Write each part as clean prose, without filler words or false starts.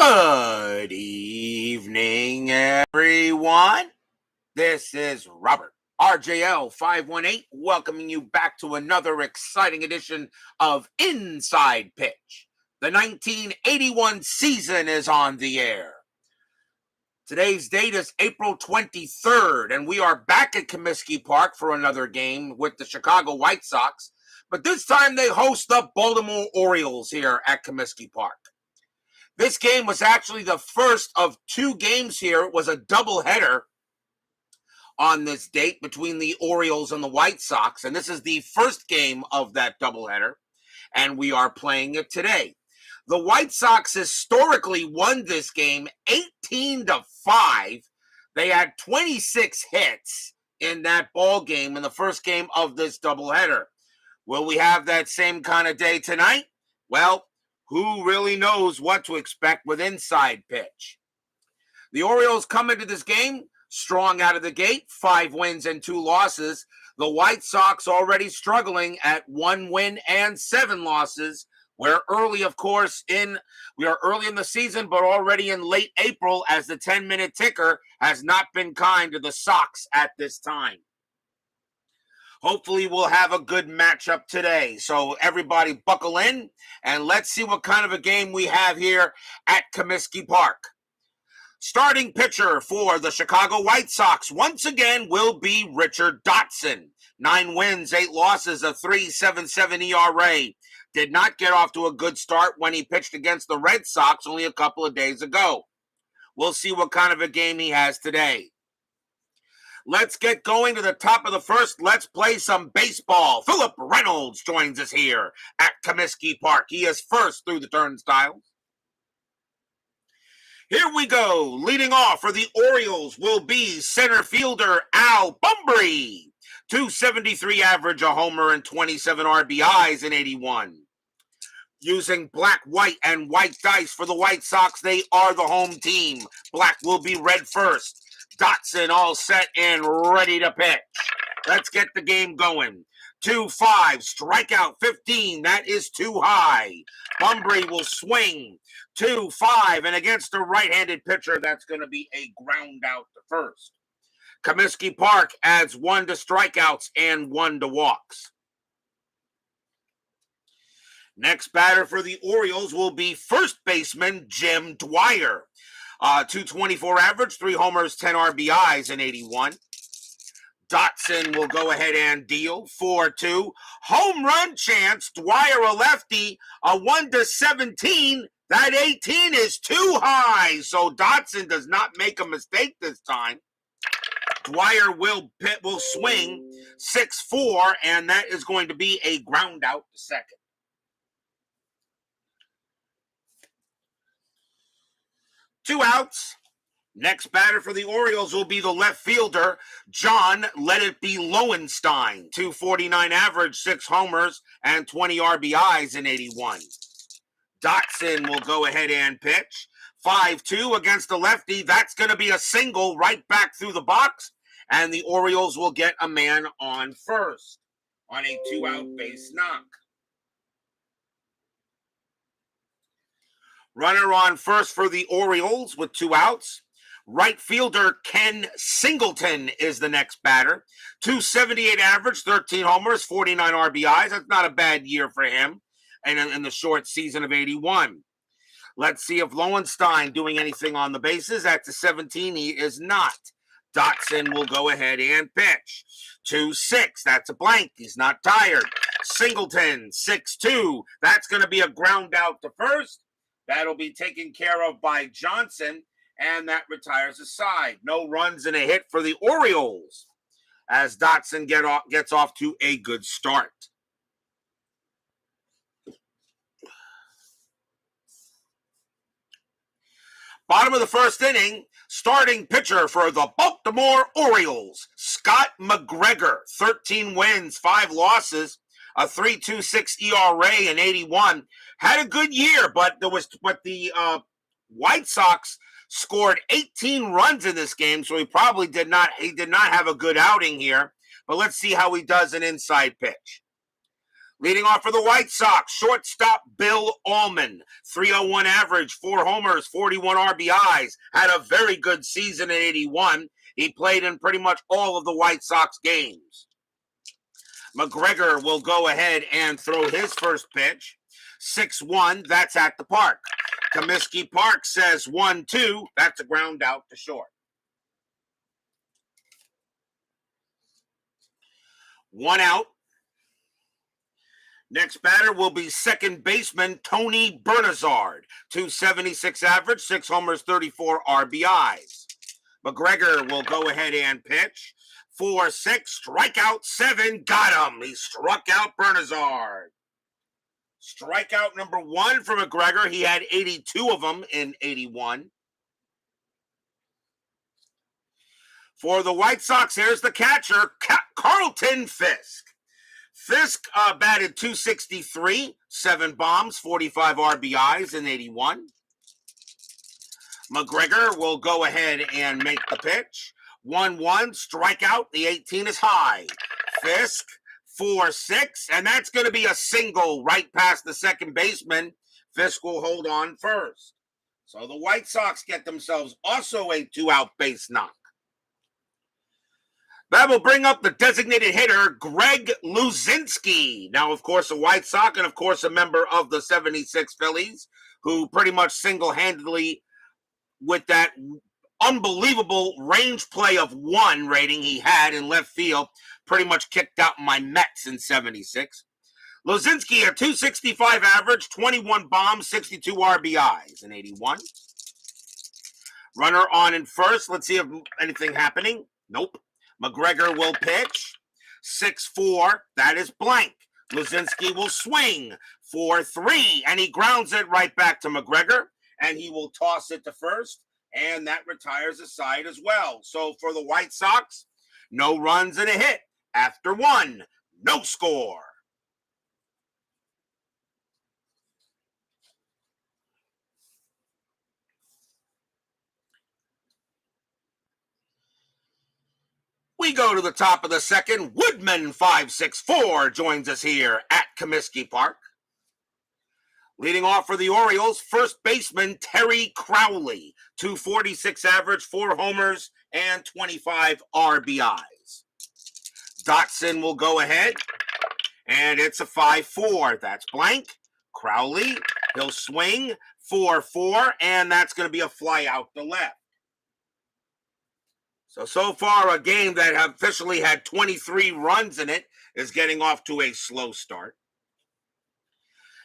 Good evening, everyone. This is Robert, RJL 518, welcoming you back to another exciting edition of Inside Pitch. The 1981 season is on the air. Today's date is April 23rd, and we are back at Comiskey Park for another game with the Chicago White Sox, but this time they host the Baltimore Orioles here at Comiskey Park. This game was actually the first of two games here. It was a doubleheader on this date between the Orioles and the White Sox, and this is the first game of that doubleheader, and we are playing it today. The White Sox historically won this game 18-5. They had 26 hits in that ball game in the first game of this doubleheader. Will we have that same kind of day tonight? Well, who really knows what to expect with Inside Pitch? The Orioles come into this game strong out of the gate, 5 wins and 2 losses. The White Sox already struggling at 1 win and 7 losses. We're early, of course, we are early in the season, but already in late April, as the 10-minute ticker has not been kind to the Sox at this time. Hopefully we'll have a good matchup today. So everybody buckle in and let's see what kind of a game we have here at Comiskey Park. Starting pitcher for the Chicago White Sox once again will be Richard Dotson. 9 wins, 8 losses, a 3.77 ERA. Did not get off to a good start when he pitched against the Red Sox only a couple of days ago. We'll see what kind of a game he has today. Let's get going to the top of the first. Let's play some baseball. Philip Reynolds joins us here at Comiskey Park. He is first through the turnstiles. Here we go. Leading off for the Orioles will be center fielder Al Bumbry. 273 average, a homer, and 27 RBIs in 81. Using black, white, and white dice for the White Sox, they are the home team. Black will be red first. Dotson all set and ready to pitch. Let's get the game going. 2-5, strikeout 15. That is too high. Bumbry will swing. 2-5, and against a right-handed pitcher, that's going to be a ground out to first. Comiskey Park adds 1 to strikeouts and 1 to walks. Next batter for the Orioles will be first baseman Jim Dwyer. 224 average, 3 homers, 10 RBIs in 81. Dotson will go ahead and deal 4-2. Home run chance, Dwyer a lefty, a 1-17. That 18 is too high, so Dotson does not make a mistake this time. Dwyer will swing 6-4, and that is going to be a ground out to second. Two outs. Next batter for the Orioles will be the left fielder, John Let It Be Lowenstein. 249 average, 6 homers, and 20 RBIs in 81. Dotson will go ahead and pitch. 5-2 against the lefty. That's going to be a single right back through the box, and the Orioles will get a man on first on a 2-out base knock. Runner on first for the Orioles with 2 outs. Right fielder Ken Singleton is the next batter. 278 average, 13 homers, 49 RBIs. That's not a bad year for him in the short season of 81. Let's see if Lowenstein doing anything on the bases. At the 17, he is not. Dotson will go ahead and pitch. 2-6, that's a blank. He's not tired. Singleton, 6-2. That's going to be a ground out to first. That'll be taken care of by Johnson, and that retires a side. No runs and a hit for the Orioles as Dotson gets off to a good start. Bottom of the first inning, starting pitcher for the Baltimore Orioles, Scott McGregor. 13 wins, 5 losses, a 3.26 ERA in 81. Had a good year, but the White Sox scored 18 runs in this game, so he did not have a good outing here. But let's see how he does an inside pitch. Leading off for the White Sox, shortstop Bill Allman, 301 average, 4 homers, 41 RBIs, had a very good season in 81. He played in pretty much all of the White Sox games. McGregor will go ahead and throw his first pitch. 6-1, that's at the park. Comiskey Park says 1-2, that's a ground out to short. 1 out. Next batter will be second baseman Tony Bernazard, 276 average, 6 homers, 34 RBIs. McGregor will go ahead and pitch. 4-6, strikeout 7, got him. He struck out Bernazard. Strikeout number 1 for McGregor. He had 82 of them in 81. For the White Sox, here's the catcher, Carlton Fisk. Fisk batted .263, 7 bombs, 45 RBIs in 81. McGregor will go ahead and make the pitch. 1-1, strikeout. The 18 is high. Fisk, 4-6, and that's going to be a single right past the second baseman. Fisk will hold on first. So the White Sox get themselves also a 2-out base knock. That will bring up the designated hitter, Greg Luzinski. Now, of course, a White Sox and, of course, a member of the 76 Phillies, who pretty much single-handedly, with that unbelievable range play of 1 rating he had in left field, pretty much kicked out my Mets in 76. Luzinski, a .265 average, 21 bombs, 62 RBIs in 81. Runner on in first. Let's see if anything happening. Nope. McGregor will pitch. 6-4, that is blank. Luzinski will swing. 4-3, and he grounds it right back to McGregor, and he will toss it to first, and that retires a side as well. So for the White Sox, no runs and a hit. After 1, no score. We go to the top of the second. Woodman 564 joins us here at Comiskey Park. Leading off for the Orioles, first baseman Terry Crowley, 246 average, 4 homers, and 25 RBIs. Dotson will go ahead, and it's a 5-4. That's blank. Crowley, he'll swing. 4-4, and that's going to be a fly out to left. So far, a game that officially had 23 runs in it is getting off to a slow start.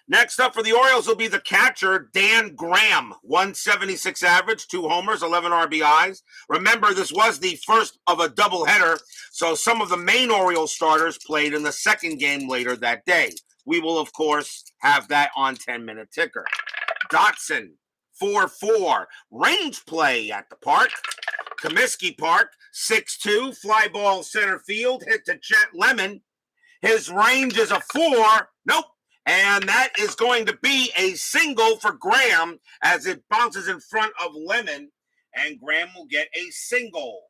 Next up for the Orioles will be the catcher, Dan Graham, 176 average, 2 homers, 11 RBIs. Remember, this was the first of a doubleheader, so some of the main Orioles starters played in the second game later that day. We will, of course, have that on 10-minute ticker. Dotson, 4-4, range play at the park. Comiskey Park, 6-2, fly ball center field, hit to Chet Lemon. His range is a 4. Nope. And that is going to be a single for Graham as it bounces in front of Lemon, and Graham will get a single.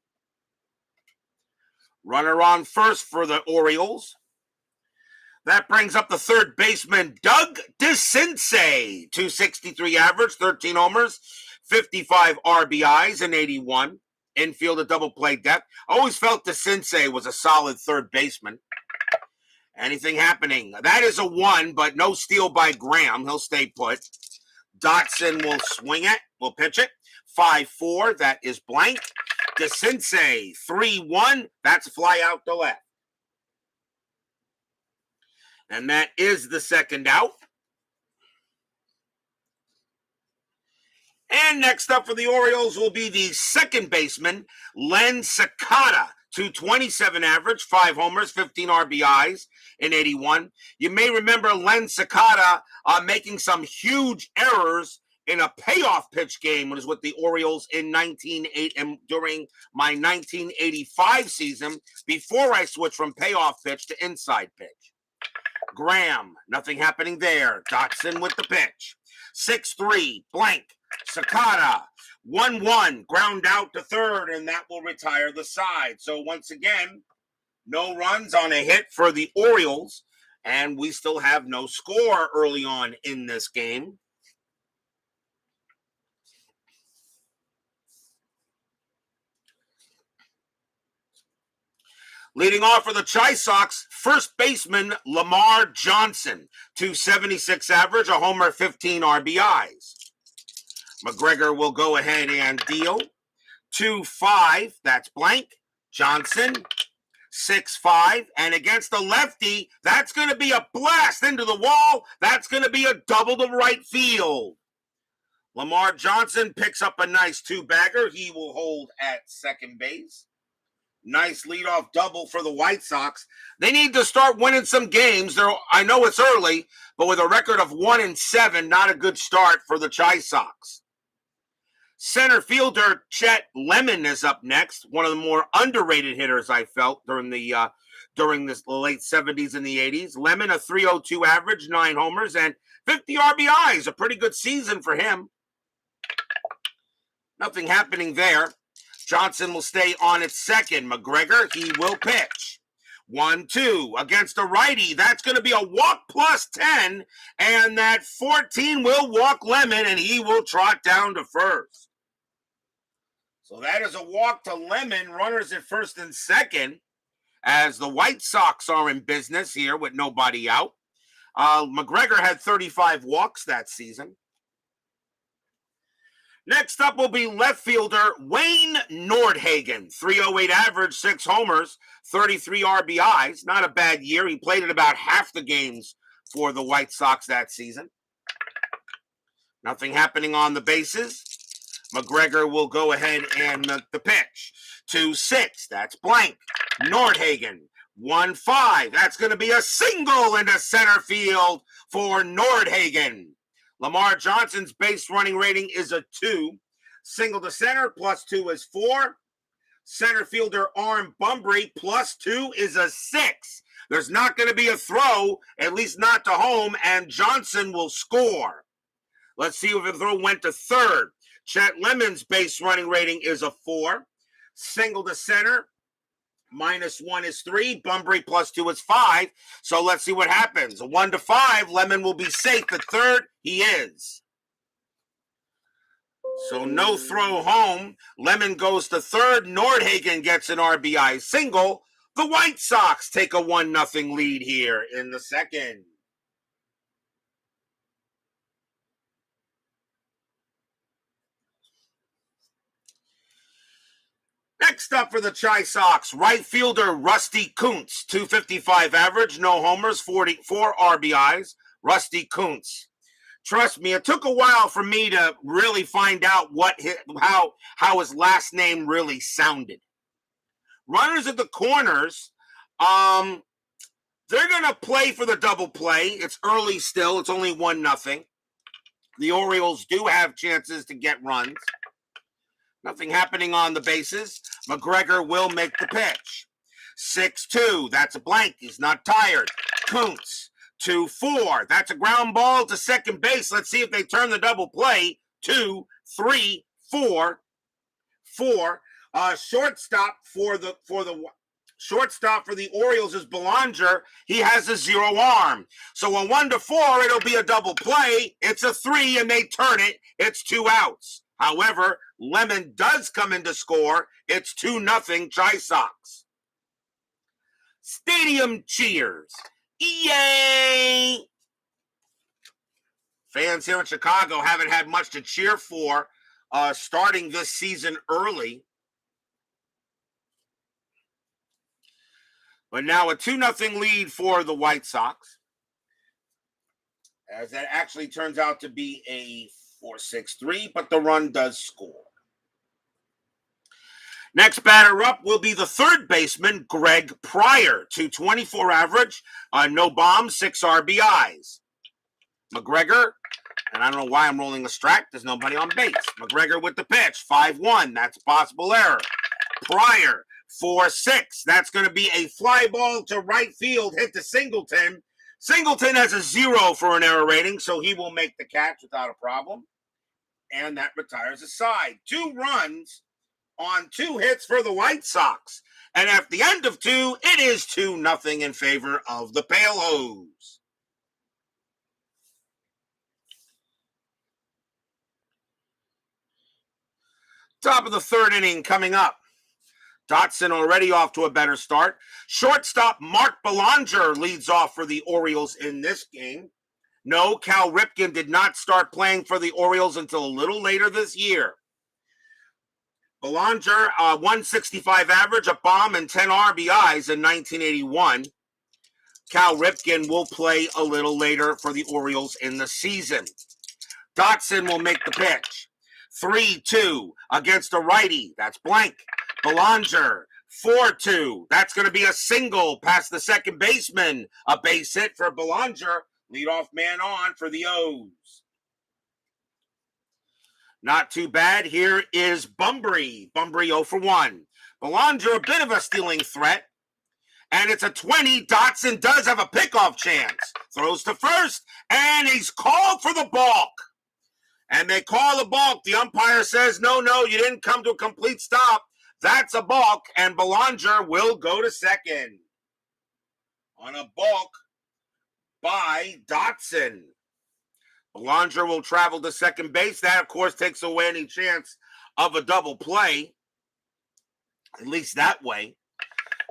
Runner on first for the Orioles. That brings up the third baseman, Doug DeCinces, 263 average, 13 homers, 55 RBIs in 81. Infield, a double play depth. Always felt DeCinces was a solid third baseman. Anything happening? That is a 1, but no steal by Graham. He'll stay put. Dotson will swing it. Will pitch it. 5-4. That is blank. DeCinces, 3-1. That's fly out to left. And that is the second out. And next up for the Orioles will be the second baseman, Len Cicada, 227 average, 5 homers, 15 RBIs in 81. You may remember Len Cicada making some huge errors in a payoff pitch game when it was with the Orioles in during my 1985 season before I switched from payoff pitch to inside pitch. Graham, nothing happening there. Dotson with the pitch. 6-3, blank. Cicada, 1-1, ground out to third, and that will retire the side. So once again, no runs on a hit for the Orioles, And we still have no score early on in this game. Leading off for the Chi Sox, first baseman Lamar Johnson, 276 average, a homer, 15 RBIs. McGregor will go ahead and deal. 2-5, that's blank. Johnson, 6-5, and against the lefty, that's going to be a blast into the wall. That's going to be a double to right field. Lamar Johnson picks up a nice two-bagger. He will hold at second base. Nice leadoff double for the White Sox. They need to start winning some games. I know it's early, but with a record of 1-7, not a good start for the Chi Sox. Center fielder Chet Lemon is up next, one of the more underrated hitters I felt during the late 70s and the 80s. Lemon, a 302 average, 9 homers, and 50 RBIs. A pretty good season for him. Nothing happening there. Johnson will stay on at second. McGregor, he will pitch. 1-2 against a righty. That's going to be a walk plus 10, and that 14 will walk Lemon, and he will trot down to first. So that is a walk to Lemon, runners at first and second, as the White Sox are in business here with nobody out. McGregor had 35 walks that season. Next up will be left fielder Wayne Nordhagen, 308 average, 6 homers, 33 RBIs. Not a bad year. He played in about half the games for the White Sox that season. Nothing happening on the bases. McGregor will go ahead and make the pitch. 2-6, that's blank. Nordhagen, 1-5. That's going to be a single into center field for Nordhagen. Lamar Johnson's base running rating is a 2. Single to center, plus 2 is 4. Center fielder Arm Bumbry, plus 2 is a 6. There's not going to be a throw, at least not to home, and Johnson will score. Let's see if the throw went to third. Chet Lemon's base running rating is a 4. Single to center, minus 1 is 3. Bumbry plus 2 is 5. So let's see what happens. 1-5. Lemon will be safe at third. He is. So no throw home. Lemon goes to third. Nordhagen gets an RBI single. The White Sox take a 1-0 lead here in the second. Next up for the Chi Sox, right fielder Rusty Koontz, 255 average, no homers, 44 RBIs. Rusty Koontz. Trust me, it took a while for me to really find out how his last name really sounded. Runners at the corners, they're going to play for the double play. It's early still. It's only 1-0. The Orioles do have chances to get runs. Nothing happening on the bases. McGregor will make the pitch. 6-2. That's a blank. He's not tired. Koontz. 2-4. That's a ground ball to second base. Let's see if they turn the double play. 2, 3, 4. Shortstop for the Orioles is Belanger. He has a 0 arm. So a 1-4, it'll be a double play. It's a 3, and they turn it. It's 2 outs. However, Lemon does come in to score. It's 2-0 Chi Sox. Stadium cheers. Yay! Fans here in Chicago haven't had much to cheer for starting this season early. But now a 2-0 lead for the White Sox. As that actually turns out to be a 4-6-3, but the run does score. Next batter up will be the third baseman, Greg Pryor, 224 average, no bombs, 6 RBIs. McGregor, and I don't know why I'm rolling a strike. There's nobody on base. McGregor with the pitch, 5-1. That's a possible error. Pryor, 4-6. That's going to be a fly ball to right field, hit to Singleton. Singleton has a 0 for an error rating, so he will make the catch without a problem. And that retires a side. 2 runs on 2 hits for the White Sox. And at the end of 2, it is 2-0 in favor of the Pale Hose. Top of the 3rd inning coming up. Dotson already off to a better start. Shortstop Mark Belanger leads off for the Orioles in this game. No, Cal Ripken did not start playing for the Orioles until a little later this year. Belanger, 165 average, a bomb, and 10 RBIs in 1981. Cal Ripken will play a little later for the Orioles in the season. Dotson will make the pitch. 3-2 against a righty. That's blank. Belanger, 4-2. That's going to be a single past the second baseman. A base hit for Belanger. Leadoff man on for the O's. Not too bad. Here is Bunbury. Bunbury 0 for 1. Belanger, a bit of a stealing threat. And it's a 20. Dotson does have a pickoff chance. Throws to first, and he's called for the balk. And they call the balk. The umpire says, no, you didn't come to a complete stop. That's a balk, and Belanger will go to second. On a balk by Dotson. Belanger will travel to second base. That, of course, takes away any chance of a double play. At least that way.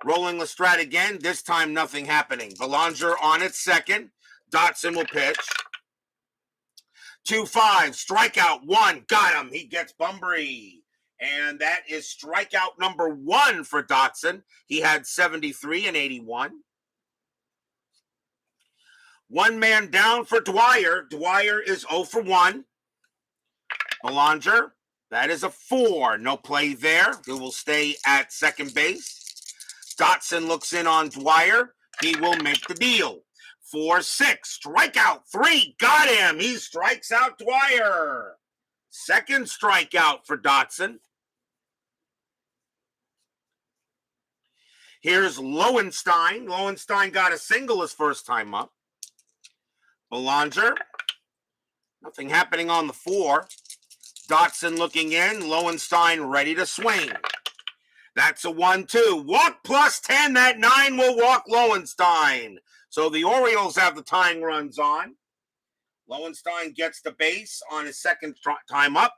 Rolling Lestrade again. This time, nothing happening. Belanger on at second. Dotson will pitch. 2-5. Strikeout 1. Got him. He gets Bunbury. And that is strikeout number 1 for Dotson. He had 73 and 81. One man down for Dwyer. Dwyer is 0 for 1. Belanger, that is a 4. No play there. He will stay at second base. Dotson looks in on Dwyer. He will make the deal. 4-6. Strikeout 3. Got him. He strikes out Dwyer. Second strikeout for Dotson. Here's Lowenstein. Lowenstein got a single his first time up. Belanger. Nothing happening on the 4. Dotson looking in. Lowenstein ready to swing. That's a 1-2. Walk plus 10. That 9 will walk Lowenstein. So the Orioles have the tying runs on. Lowenstein gets the base on his second time up.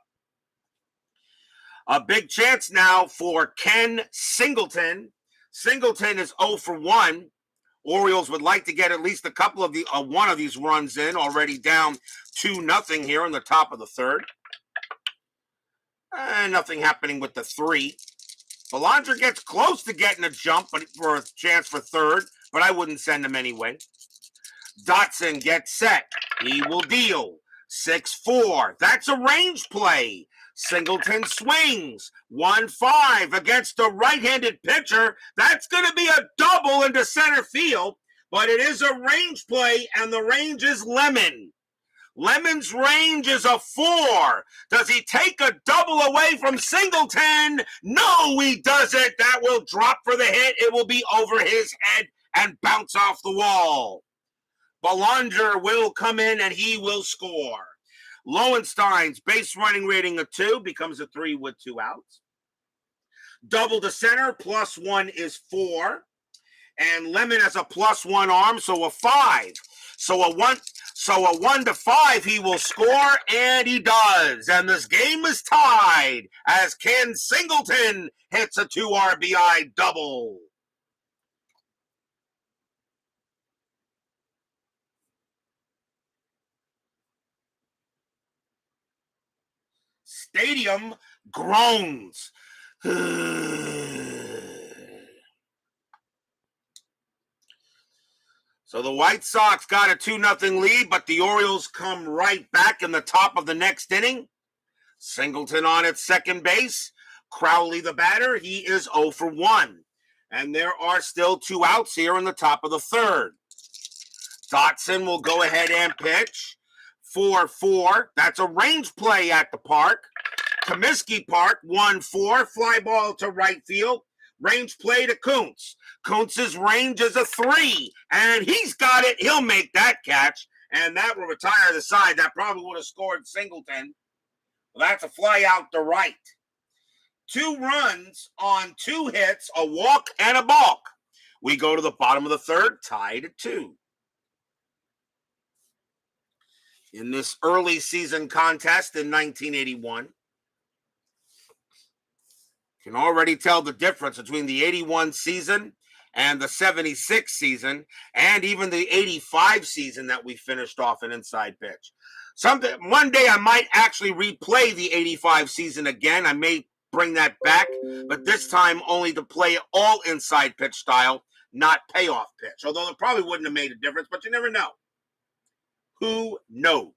A big chance now for Ken Singleton. Singleton is 0 for 1. Orioles would like to get at least a couple of one of these runs in. Already down 2-0 here in the top of the 3rd. Nothing happening with the 3. Belanger gets close to getting a jump for a chance for 3rd, but I wouldn't send him anyway. Dotson gets set. He will deal. 6-4. That's a range play. Singleton swings. 1-5 against a right-handed pitcher. That's going to be a double into center field, but it is a range play, and the range is Lemon. Lemon's range is a 4. Does he take a double away from Singleton? No, he doesn't. That will drop for the hit. It will be over his head and bounce off the wall. Belanger will come in, and he will score. Lowenstein's base running rating of 2 becomes a 3 with 2 outs. Double to center, plus 1 is 4. And Lemon has a plus 1 arm, so a 5. So a 1 to 5 he will score, and he does. And this game is tied as Ken Singleton hits a 2 RBI double. Stadium groans. So the White Sox got a 2-0 lead, but the Orioles come right back in the top of the next inning. Singleton on at second base. Crowley the batter. He is 0 for 1. And there are still 2 outs here in the top of the 3rd. Dotson will go ahead and pitch. 4-4. That's a range play at the park. Comiskey Park, 1-4. Fly ball to right field. Range play to Koontz. Koontz's range is a 3, and he's got it. He'll make that catch, and that will retire the side. That probably would have scored Singleton. Well, that's a fly out to right. 2 runs on 2 hits, a walk, and a balk. We go to the bottom of the third, tied at 2. In this early season contest in 1981, can already tell the difference between the 81 season and the 76 season, and even the 85 season that we finished off in Inside Pitch. One day I might actually replay the 85 season again. I may bring that back, but this time only to play all Inside Pitch style, not Payoff Pitch. Although it probably wouldn't have made a difference, but you never know. Who knows?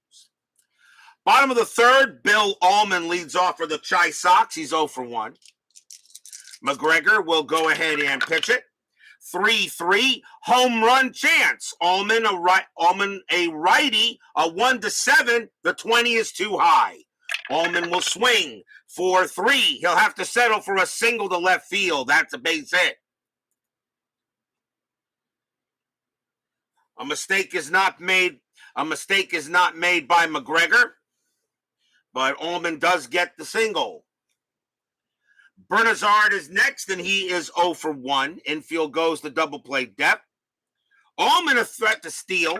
Bottom of the third, Bill Allman leads off for the Chi Sox. He's 0 for 1. McGregor will go ahead and pitch it. 3-3, home run chance. Allman a righty, a 1-7. The 20 is too high. Allman will swing. 4-3. He'll have to settle for a single to left field. That's a base hit. A mistake is not made by McGregor, but Allman does get the single. Bernazard is next, and he is 0 for 1. Infield goes to double play depth. Allman a threat to steal,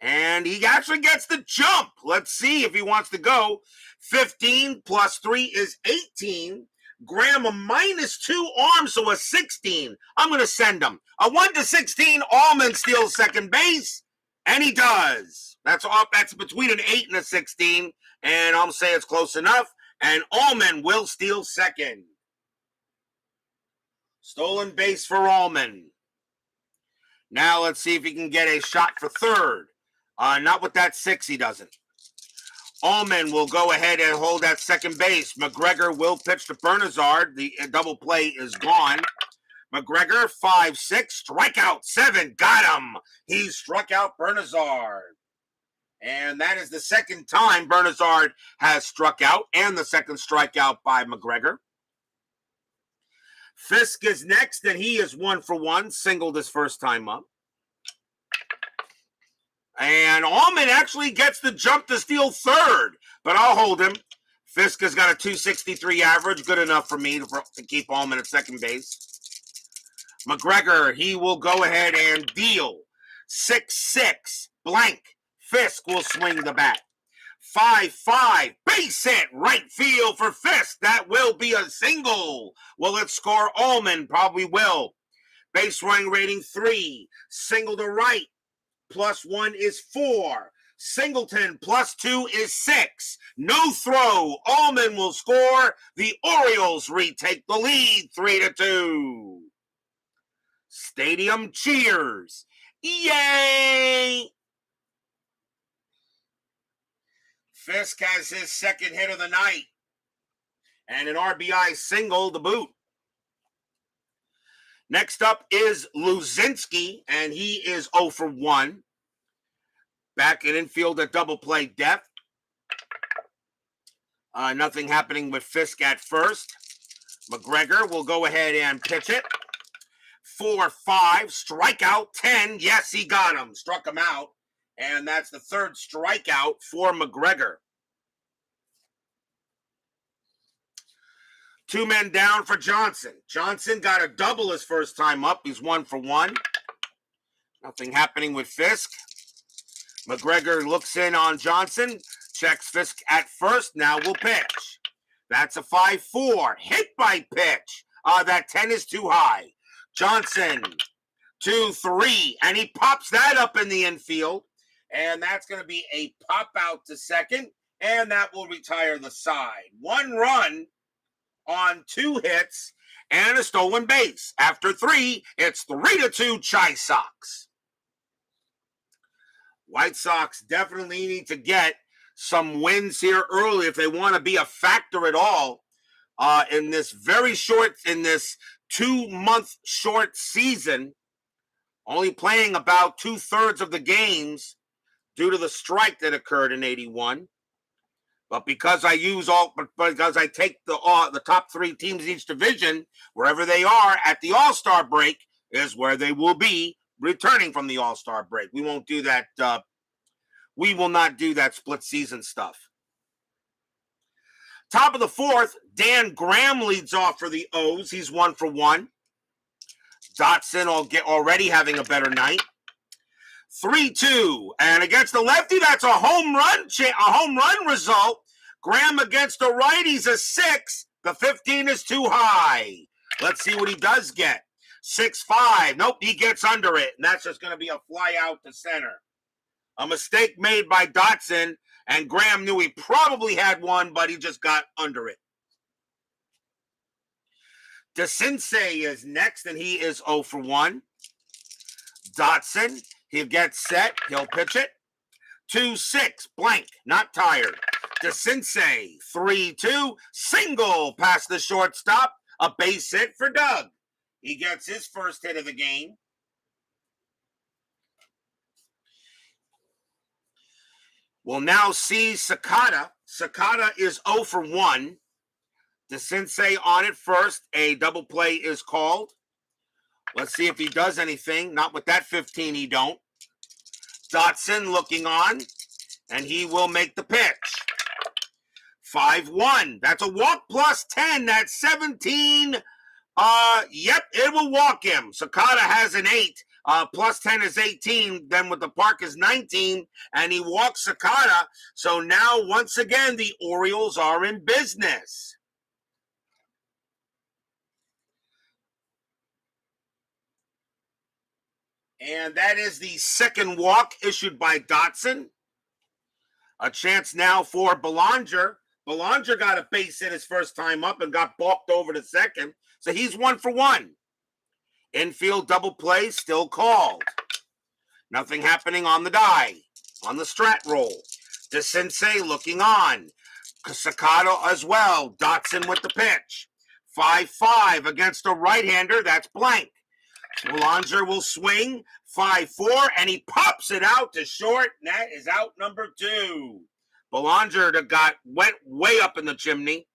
and he actually gets the jump. Let's see if he wants to go. 15 plus 3 is 18. Graham a -2 arm, so a 16. I'm going to send him. A 1-16, Allman steals second base, and he does. That's between an 8 and a 16, and I'll say it's close enough. And Allman will steal second. Stolen base for Allman. Now let's see if he can get a shot for third. Not with that 6, he doesn't. Allman will go ahead and hold at second base. McGregor will pitch to Bernazard. The double play is gone. McGregor, 5-6, strikeout 7. Got him. He struck out Bernazard. And that is the second time Bernazard has struck out, and the second strikeout by McGregor. Fisk is next, and he is 1 for 1, singled his first time up. And Allman actually gets the jump to steal third, but I'll hold him. Fisk has got a 263 average, good enough for me to keep Allman at second base. McGregor, he will go ahead and deal. 6-6, blank. Fisk will swing the bat. 5-5, base hit, right field for Fisk. That will be a single. Will it score Allman? Probably will. Base running rating 3. Single to right. +1 is 4. Singleton +2 is 6. No throw. Allman will score. The Orioles retake the lead 3-2. Stadium cheers. Yay! Fisk has his second hit of the night and an RBI single to boot. Next up is Luzinski, and he is 0 for 1. Back in infield at double play depth. Nothing happening with Fisk at first. McGregor will go ahead and pitch it. 4-5, strikeout 10. Yes, he got him. Struck him out. And that's the third strikeout for McGregor. 2 men down for Johnson. Johnson got a double his first time up. He's 1 for 1. Nothing happening with Fisk. McGregor looks in on Johnson. Checks Fisk at first. Now will pitch. That's a 5-4. Hit by pitch. That 10 is too high. Johnson, 2-3. And he pops that up in the infield. And that's going to be a pop out to second, and that will retire the side. 1 run on 2 hits and a stolen base. After 3, it's 3-2 Chi Sox. White Sox definitely need to get some wins here early if they want to be a factor at all in this 2-month short season, only playing about 2/3 of the games due to the strike that occurred in 81. But because I take the top 3 teams in each division, wherever they are at the All-Star break is where they will be returning from the All-Star break. We won't do that. We will not do that split season stuff. Top of the fourth, Dan Graham leads off for the O's. He's 1 for 1. Dotson already having a better night. 3-2. And against the lefty, that's a home run result. Graham against the righty's a 6. The 15 is too high. Let's see what he does get. 6-5. Nope, he gets under it. And that's just going to be a fly out to center. A mistake made by Dotson, and Graham knew he probably had one, but he just got under it. DeCinces is next, and he is 0 for 1. Dotson, he'll get set. He'll pitch it. 2-6, blank, not tired. DeCinces, 3-2, single past the shortstop. A base hit for Doug. He gets his first hit of the game. We'll now see Cicada. Cicada is 0 for 1. DeCinces on it first. A double play is called. Let's see if he does anything. Not with that 15, he don't. Dotson looking on, and he will make the pitch. 5-1. That's a walk plus 10. That's 17. Yep, it will walk him. Cicada has an 8. Plus 10 is 18. Then with the park is 19. And he walks Cicada. So now, once again, the Orioles are in business. And that is the second walk issued by Dotson. A chance now for Belanger. Belanger got a base hit his first time up and got balked over to second. So he's 1 for 1. Infield double play still called. Nothing happening on the die. On the strat roll. DeCinces looking on. Cicada as well. Dotson with the pitch. 5-5 against a right-hander. That's blank. Belanger will swing. 5-4, and he pops it out to short. And that is out number 2. Belanger went way up in the chimney,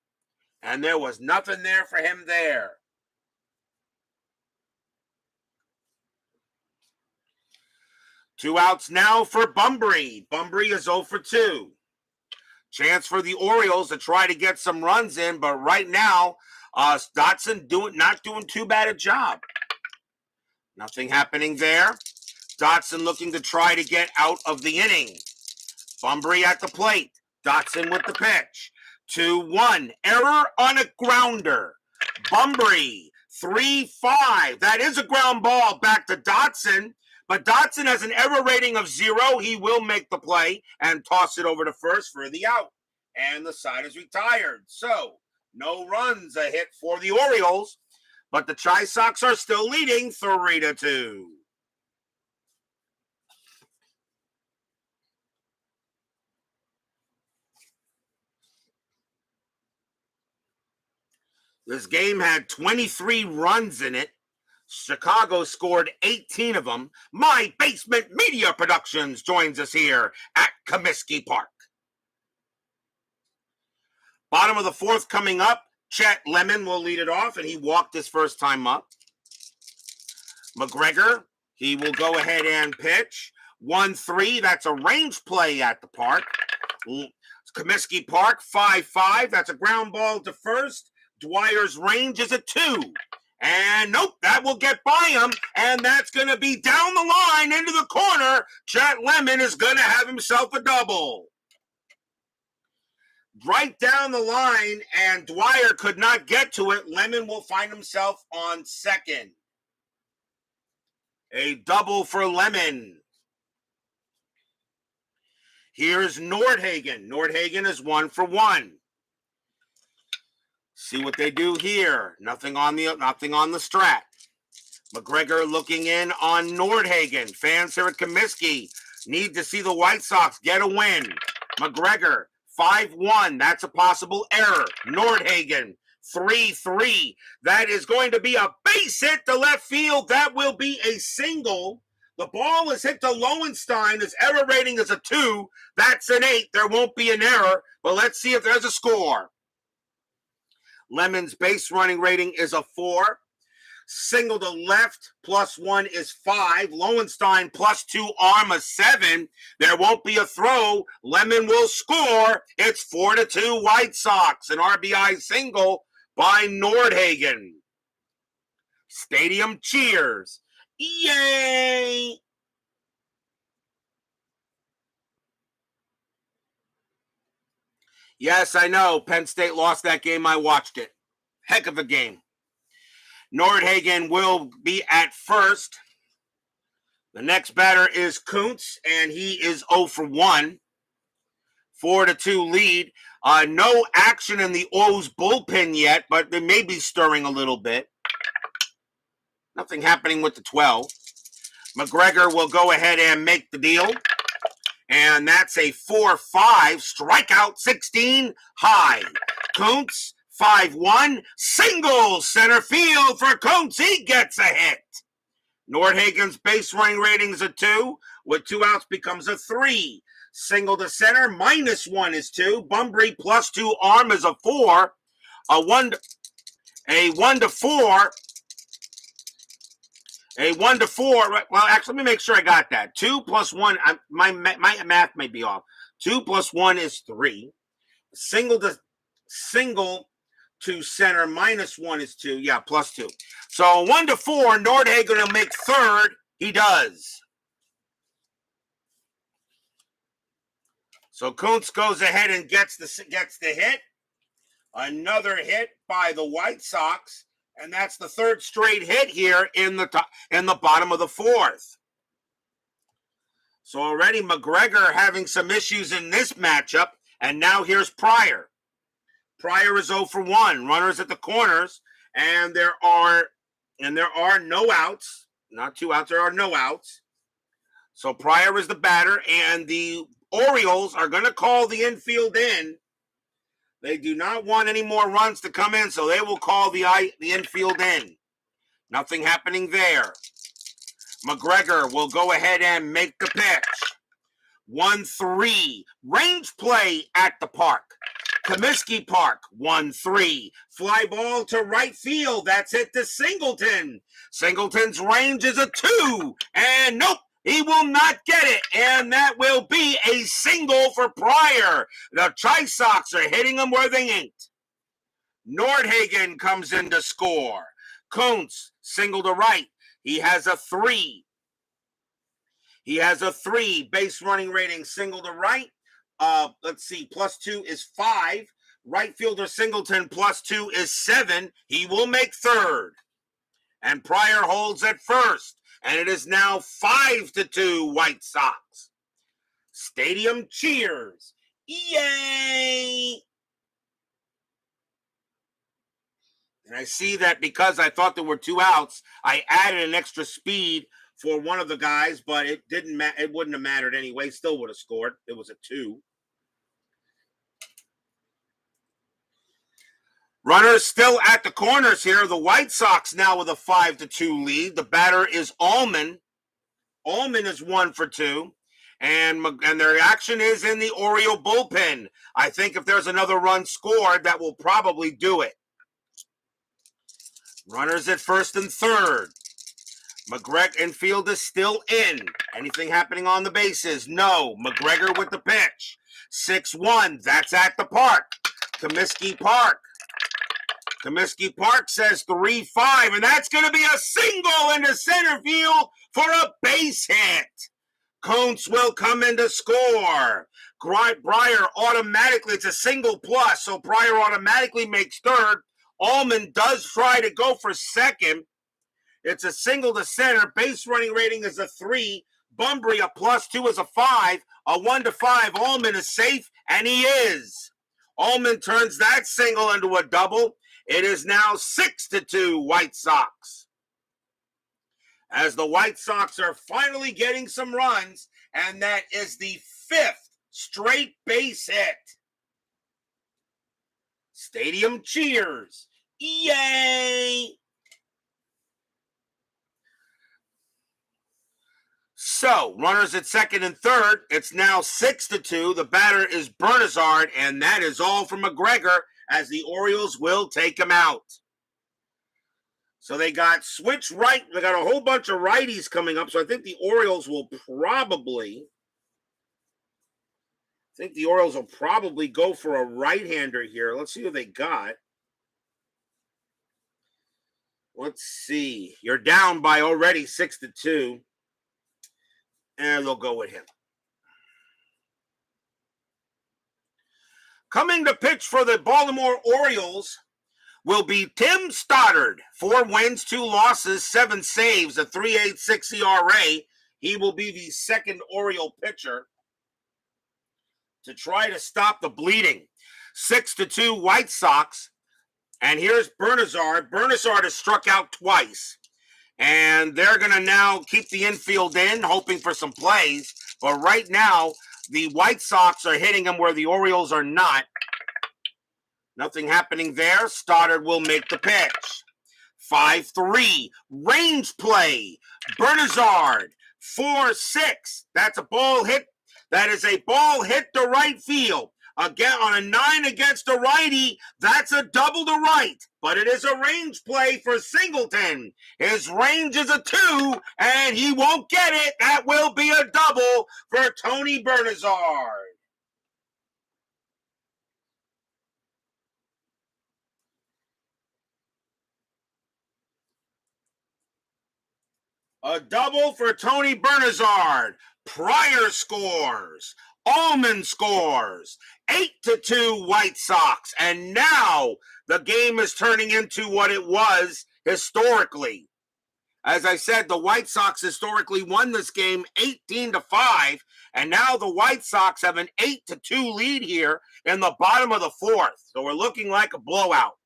and there was nothing there for him there. Two outs now for Bunbury. Bunbury is 0 for 2. Chance for the Orioles to try to get some runs in, but right now, Dotson not doing too bad a job. Nothing happening there. Dotson looking to try to get out of the inning. Bunbury at the plate. Dotson with the pitch. 2-1. Error on a grounder. Bunbury. 3-5. That is a ground ball back to Dotson. But Dotson has an error rating of 0. He will make the play and toss it over to first for the out. And the side is retired. So, no runs, a hit for the Orioles. But the Chi Sox are still leading 3-2. This game had 23 runs in it. Chicago scored 18 of them. My Basement Media Productions joins us here at Comiskey Park. Bottom of the fourth coming up. Chet Lemon will lead it off, and he walked his first time up. McGregor, he will go ahead and pitch. 1-3, that's a range play at the park. Comiskey Park, 5-5, that's a ground ball to first. Dwyer's range is a 2. And nope, that will get by him, and that's going to be down the line into the corner. Chet Lemon is going to have himself a double. Right down the line, and Dwyer could not get to it. Lemon will find himself on second. A double for Lemon. Here's Nordhagen. Nordhagen is 1 for 1. See what they do here. Nothing on the strat. McGregor looking in on Nordhagen. Fans here at Comiskey need to see the White Sox get a win. McGregor, 5-1. That's a possible error. Nordhagen, 3-3. That is going to be a base hit to left field. That will be a single. The ball is hit to Lowenstein. His error rating is a 2. That's an 8. There won't be an error, but let's see if there's a score. Lemon's base running rating is a 4. Single to left, +1 is 5. Lowenstein +2, arm a 7. There won't be a throw. Lemon will score. It's 4-2 White Sox. An RBI single by Nordhagen. Stadium cheers. Yay! Yes, I know. Penn State lost that game. I watched it. Heck of a game. Nordhagen will be at first. The next batter is Koontz, and he is 0 for 1. 4-2 lead. No action in the O's bullpen yet, but they may be stirring a little bit. Nothing happening with the 12. McGregor will go ahead and make the deal. And that's a 4-5, strikeout 16 high. Koontz, 5-1, single center field for Koontz. He gets a hit. Nordhagen's base running rating is a 2. With 2 outs becomes a 3. Single to center, -1 is 2. Bunbury +2, arm is a 4. A 1 to 4. A 1 to 4. Well, actually, let me make sure I got that. 2 + 1. My math may be off. 2 + 1 is 3. Single to center, -1 is 2. Yeah, +2. So 1 to 4. Nordhagen will make third. He does. So Koontz goes ahead and gets the hit. Another hit by the White Sox. And that's the third straight hit here in the bottom of the 4th. So already McGregor having some issues in this matchup. And now here's Pryor. Pryor is 0 for 1. Runners at the corners. And there are no outs. Not 2 outs. There are no outs. So Pryor is the batter. And the Orioles are going to call the infield in. They do not want any more runs to come in, so they will call the infield in. Nothing happening there. McGregor will go ahead and make the pitch. 1-3. Range play at the park. Comiskey Park, 1-3. Fly ball to right field. That's it to Singleton. Singleton's range is a 2. And nope. He will not get it, and that will be a single for Pryor. The Chi Sox are hitting them where they ain't. Nordhagen comes in to score. Koontz, single to right. He has a 3. He has a 3 base running rating, single to right. Let's see, +2 is 5. Right fielder Singleton +2 is 7. He will make third. And Pryor holds at first. And it is now 5-2 White Sox. Stadium cheers. Yay! And I see that because I thought there were 2 outs, I added an extra speed for one of the guys, but it wouldn't have mattered anyway. Still would have scored. It was a 2. Runners still at the corners here. The White Sox now with a 5-2 lead. The batter is Allman. Allman is 1 for 2. And their action is in the Oriole bullpen. I think if there's another run scored, that will probably do it. Runners at first and third. McGregor infield is still in. Anything happening on the bases? No. McGregor with the pitch. 6-1. That's at the park. Comiskey Park. Comiskey Park says 3-5, and that's going to be a single into center field for a base hit. Koontz will come in to score. Pryor automatically, it's a single plus, so Pryor automatically makes third. Allman does try to go for second. It's a single to center. Base running rating is a 3. Bunbury, a +2 is a 5. A 1 to 5. Allman is safe, and he is. Allman turns that single into a double. It is now 6-2 White Sox. As the White Sox are finally getting some runs, and that is the 5th straight base hit. Stadium cheers. Yay! So, runners at second and third. It's now 6-2. The batter is Bernazard, and that is all from McGregor, as the Orioles will take him out. So they got switch right. They got a whole bunch of righties coming up. So I think the Orioles will probably go for a right-hander here. Let's see who they got. Let's see. You're down by already 6-2. And they'll go with him. Coming to pitch for the Baltimore Orioles will be Tim Stoddard. 4 wins, 2 losses, 7 saves, a 3.86 ERA. He will be the second Oriole pitcher to try to stop the bleeding. 6-2 White Sox. And here's Bernazard. Bernazard has struck out twice. And they're going to now keep the infield in, hoping for some plays. But right now, the White Sox are hitting them where the Orioles are not. Nothing happening there. Stoddard will make the pitch. 5-3. Range play. Bernazard. 4-6. That's a ball hit. That is a ball hit to right field. Again, on a 9 against a righty, that's a double to right. But it is a range play for Singleton. His range is a 2, and he won't get it. That will be a double for Tony Bernazard. A double for Tony Bernazard. Pryor scores. Allman scores. 8-2 White Sox. And now the game is turning into what it was historically. As I said, the White Sox historically won this game 18-5. And now the White Sox have an 8-2 lead here in the bottom of the 4th. So we're looking like a blowout.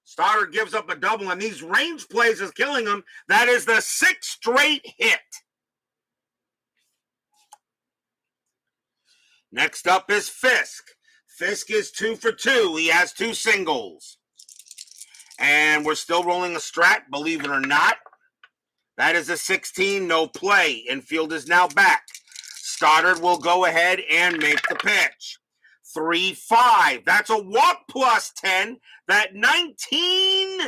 Stoddard gives up a double, and these range plays is killing him. That is the 6th straight hit. Next up is Fisk. Fisk is 2 for 2. He has 2 singles. And we're still rolling a strat, believe it or not. That is a 16, no play. Infield is now back. Stoddard will go ahead and make the pitch. 3-5. That's a walk plus 10. That 19,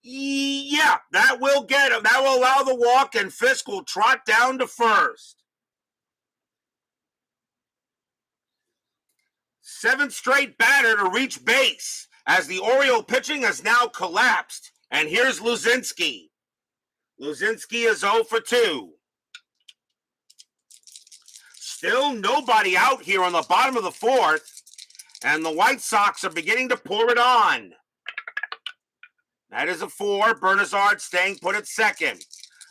yeah, that will get him. That will allow the walk, and Fisk will trot down to first. 7th straight batter to reach base as the Oriole pitching has now collapsed. And here's Luzinski. Luzinski is 0 for 2. Still nobody out here on the bottom of the 4th. And the White Sox are beginning to pour it on. That is a 4. Bernazard staying put at second.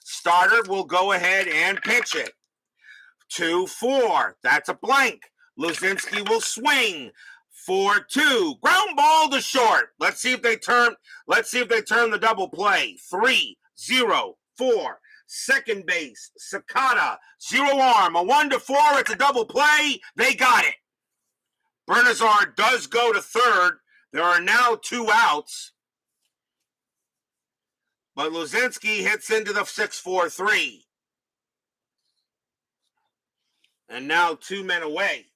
Stoddard will go ahead and pitch it. 2-4. That's a blank. Luzinski will swing. 4-2. Ground ball to short. Let's see if they turn the double play. 3-0-4. Second base. Cicada. 0 arm. A 1-4. It's a double play. They got it. Bernazard does go to third. There are now 2 outs. But Luzinski hits into the 6-4-3. And now 2 men away.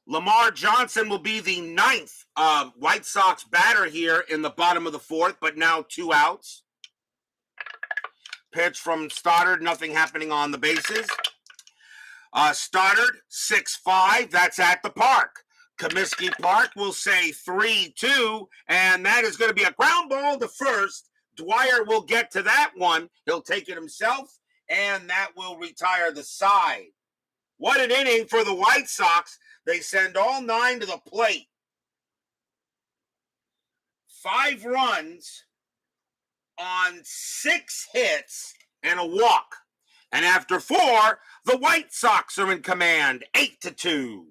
Lamar Johnson will be the 9th White Sox batter here in the bottom of the 4th, but now 2 outs. Pitch from Stoddard, nothing happening on the bases. Stoddard, 6-5, that's at the park. Comiskey Park will say 3-2, and that is going to be a ground ball to first. Dwyer will get to that one. He'll take it himself, and that will retire the side. What an inning for the White Sox. They send all 9 to the plate. 5 runs on 6 hits and a walk. And after 4, the White Sox are in command, 8-2.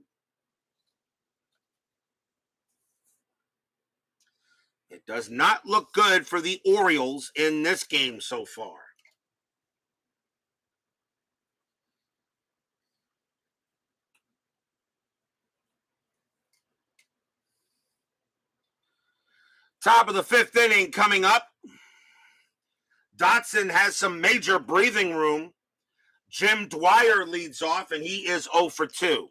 It does not look good for the Orioles in this game so far. Top of the 5th inning coming up. Dotson has some major breathing room. Jim Dwyer leads off, and he is 0 for 2.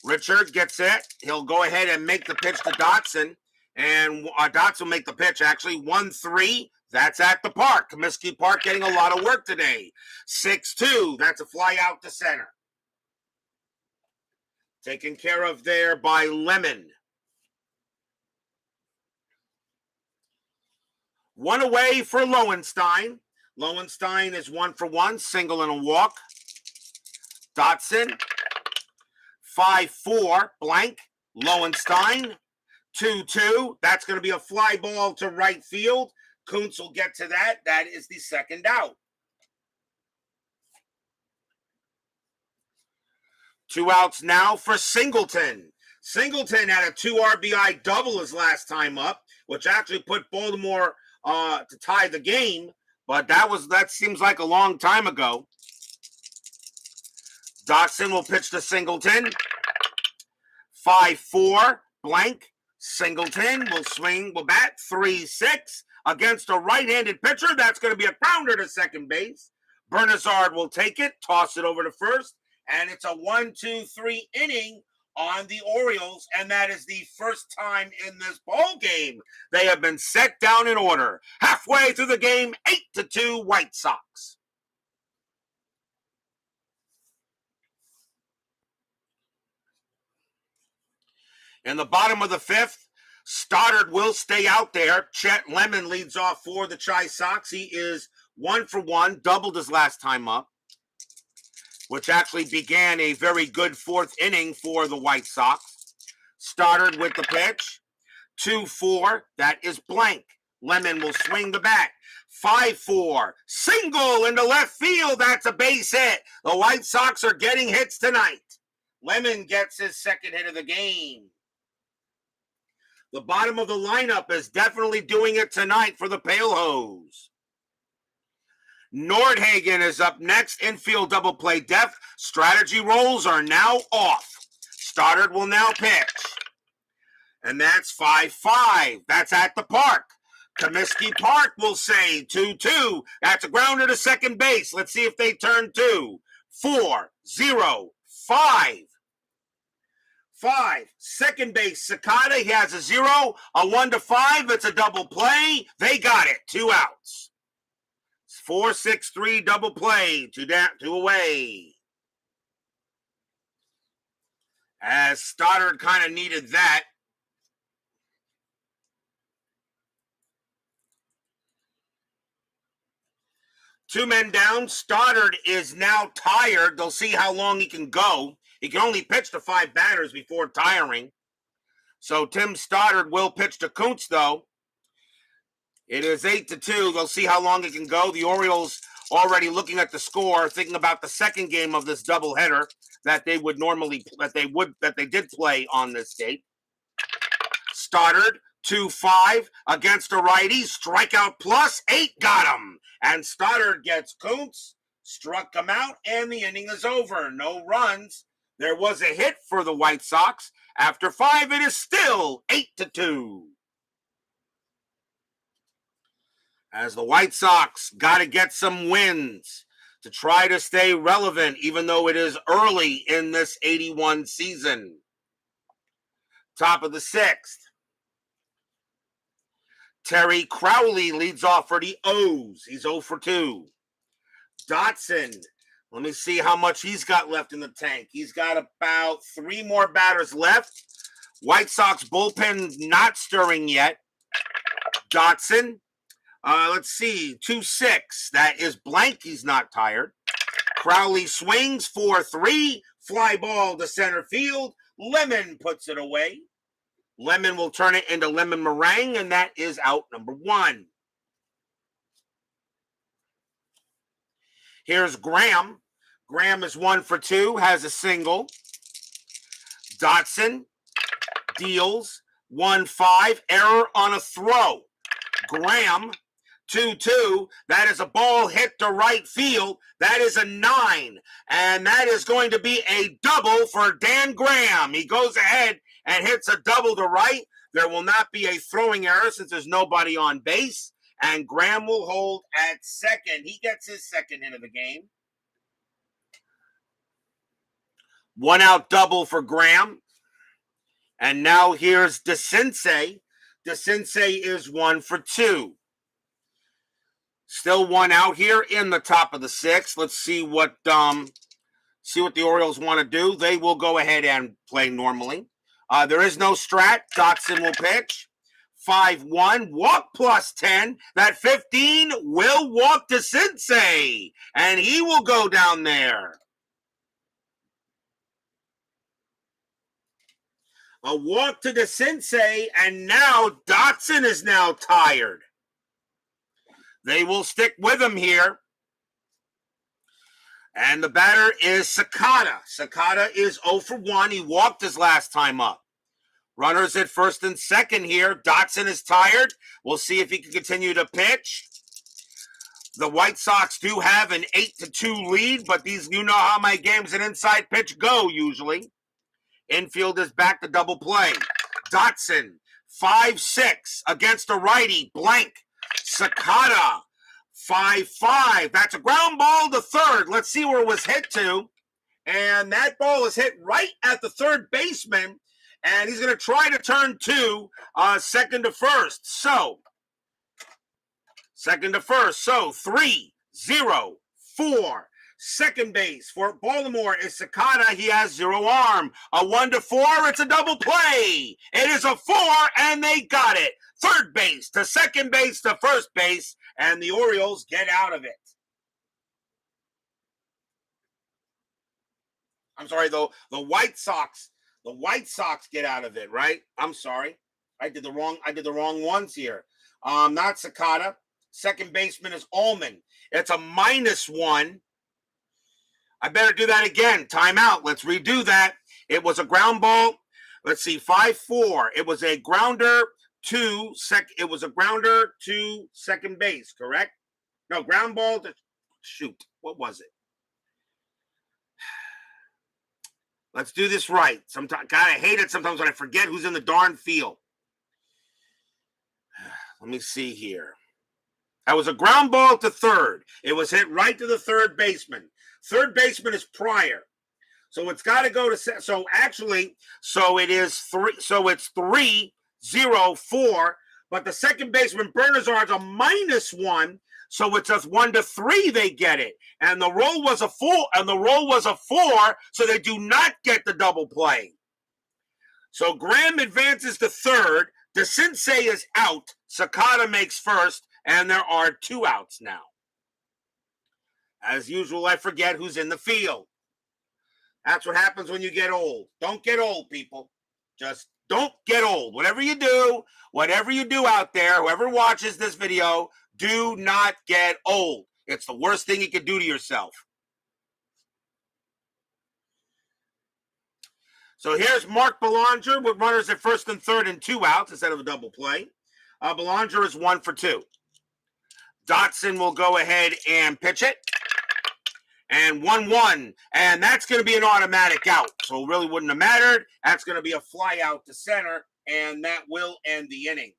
Richard gets it. He'll go ahead and make the pitch to Dotson. And Dotson will make the pitch, actually. 1-3. That's at the park. Comiskey Park getting a lot of work today. 6-2. That's a fly out to center. Taken care of there by Lemon. One away for Lowenstein. Lowenstein is 1-for-1, single and a walk. Dotson, 5-4, blank. Lowenstein, 2-2. That's going to be a fly ball to right field. Koontz will get to that. That is the second out. 2 outs now for Singleton. Singleton had a 2 RBI double his last time up, which actually put Baltimore to tie the game, but that seems like a long time ago. Dotson will pitch to Singleton. 5-4, blank. Singleton will bat 3-6 against a right-handed pitcher. That's going to be a grounder to second base. Bernazard will take it, toss it over to first, and it's a 1-2-3 inning on the Orioles, and that is the first time in this ball game they have been set down in order. Halfway through the game, 8-2 White Sox. In the bottom of the fifth, Stoddard will stay out there. Chet Lemon leads off for the Chi Sox. He is 1-for-1, doubled his last time up, which actually began a very good fourth inning for the White Sox. Stoddard with the pitch. 2-4, that is blank. Lemon will swing the bat. 5-4, single into left field. That's a base hit. The White Sox are getting hits tonight. Lemon gets his second hit of the game. The bottom of the lineup is definitely doing it tonight for the Pale Hose. Nordhagen is up next. Infield double play depth. Strategy rolls are now off. Stoddard will now pitch. And that's 5-5. That's at the park. Comiskey Park will say 2-2. That's a grounder to second base. Let's see if they turn 2. 4-0-5. 5. Second base, Cicada. He has a 0. A 1-5. It's a double play. They got it. 2 outs. 4-6-3 double play. 2 down, 2 away. As Stoddard kind of needed that. Two men down. Stoddard is now tired. They'll see how long he can go. He can only pitch to 5 batters before tiring. So Tim Stoddard will pitch to Koontz, though. It is 8-2. They'll see how long it can go. The Orioles already looking at the score, thinking about the second game of this doubleheader that they did play on this date. Stoddard 2-5 against a righty. Strikeout plus 8 got him. And Stoddard gets Koontz, struck him out, and the inning is over. No runs. There was a hit for the White Sox. After 5, it is still 8-2. As the White Sox got to get some wins to try to stay relevant, even though it is early in this 81 season. Top of the 6th. Terry Crowley leads off for the O's. He's 0-for-2. Dotson, let me see how much he's got left in the tank. He's got about 3 more batters left. White Sox bullpen not stirring yet. Dotson, let's see, 2-6. That is blank. He's not tired. Crowley swings 4-3. Fly ball to center field. Lemon puts it away. Lemon will turn it into lemon meringue, and that is out number 1. Here's Graham. Graham is 1-for-2, has a single. Dotson deals 1-5, error on a throw. Graham 2-2. That is a ball hit to right field. That is a 9. And that is going to be a double for Dan Graham. He goes ahead and hits a double to right. There will not be a throwing error since there's nobody on base. And Graham will hold at second. He gets his second hit of the game. 1 out double for Graham. And now here's DeCinces. DeCinces is 1 for 2. Still 1 out here in the top of the 6th. Let's see what the Orioles want to do. They will go ahead and play normally. There is no strat. Dotson will pitch. 5-1, walk plus 10. That 15 will walk to DeCinces, and he will go down there. A walk to DeCinces, and now Dotson is now tired. They will stick with him here. And the batter is Cicada. Cicada is 0 for 1. He walked his last time up. Runners at first and second here. Dotson is tired. We'll see if he can continue to pitch. The White Sox do have an 8-2 lead, but you know how my games and inside pitch go usually. Infield is back to double play. Dotson, 5-6 against a righty, blank. Cicada, 5-5. That's a ground ball to third. Let's see where it was hit to. And that ball is hit right at the third baseman. And he's going to try to turn to second to first. So, 3-0-4. Second base for Baltimore is Cicada. He has 0 arm. A 1-4. It's a double play. It is a 4, and they got it. Third base to second base to first base, and the Orioles get out of it. I'm sorry, though. The White Sox get out of it, right? I'm sorry. I did the wrong ones here. Not Cicada. Second baseman is Allman. It's a -1. I better do that again. Timeout. Let's redo that. It was a ground ball. Let's see, 5-4. It was a grounder to second base, correct? No, ground ball to what was it? Let's do this right. Sometimes, God, I hate it sometimes when I forget who's in the darn field. Let me see here. That was a ground ball to third. It was hit right to the third baseman. Third baseman is Pryor. So it's got to go to it's 3-0-4, but the second baseman Bernazar's a -1, so it's a 1-3 they get it. And the roll was a 4, so they do not get the double play. So Graham advances to third, DeCinces is out, Cicada makes first, and there are 2 outs now. As usual, I forget who's in the field. That's what happens when you get old. Don't get old, people. Just don't get old. Whatever you do out there, whoever watches this video, do not get old. It's the worst thing you can do to yourself. So here's Mark Belanger with runners at first and third and 2 outs instead of a double play. Belanger is 1 for 2. Dotson will go ahead and pitch it. And 1-1, and that's going to be an automatic out. So it really wouldn't have mattered. That's going to be a fly out to center, and that will end the inning.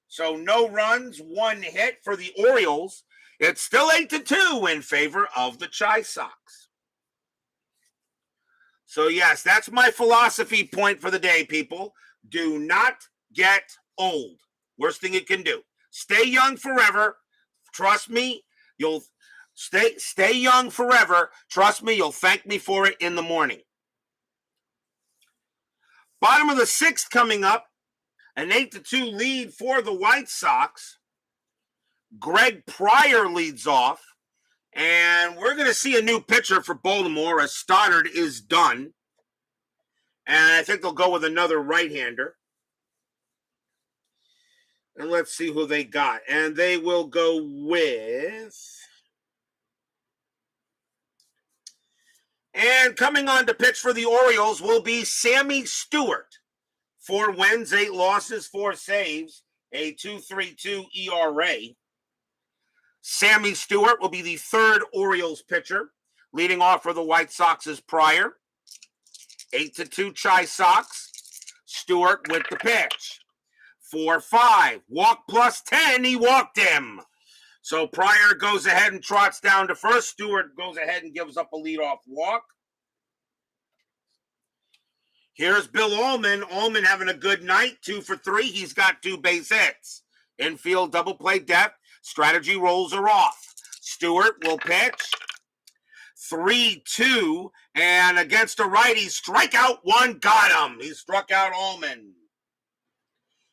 So no runs, 1 hit for the Orioles. It's still 8-2 in favor of the Chi Sox. So yes, that's my philosophy point for the day, people. Do not get old. Worst thing you can do. Stay young forever. Trust me, you'll... Stay young forever. Trust me, you'll thank me for it in the morning. Bottom of the 6th coming up. An 8-2 lead for the White Sox. Greg Pryor leads off. And we're going to see a new pitcher for Baltimore as Stoddard is done. And I think they'll go with another right-hander. And let's see who they got. And they will go with... And coming on to pitch for the Orioles will be Sammy Stewart. 4 wins, 8 losses, 4 saves, a 2.32 ERA. Sammy Stewart will be the third Orioles pitcher. Leading off for the White Sox is Pryor. 8-2 Chi Sox. Stewart with the pitch. 4-5. Walk plus 10. He walked him. So Pryor goes ahead and trots down to first. Stewart goes ahead and gives up a leadoff walk. Here's Bill Allman. Allman having a good night, 2 for 3. He's got 2 base hits. Infield double play depth. Strategy rolls are off. Stewart will pitch. 3-2. And against a righty, strikeout 1. Got him. He struck out Allman.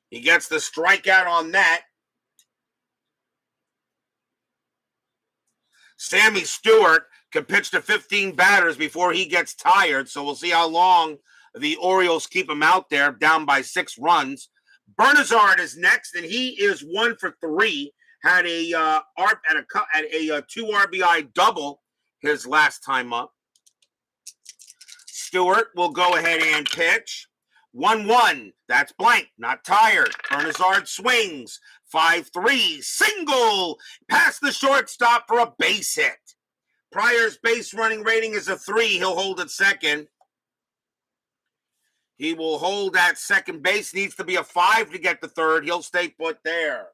He gets the strikeout on that. Sammy Stewart can pitch to 15 batters before he gets tired, so we'll see how long the Orioles keep him out there, down by 6 runs. Bernazard is next, and he is 1 for 3. Had a 2 RBI double his last time up. Stewart will go ahead and pitch. 1-1. That's blank. Not tired. Bernazard swings. 5-3. Single. Past the shortstop for a base hit. Pryor's base running rating is a 3. He'll hold at second. He will hold at second base. Needs to be a 5 to get to third. He'll stay put there.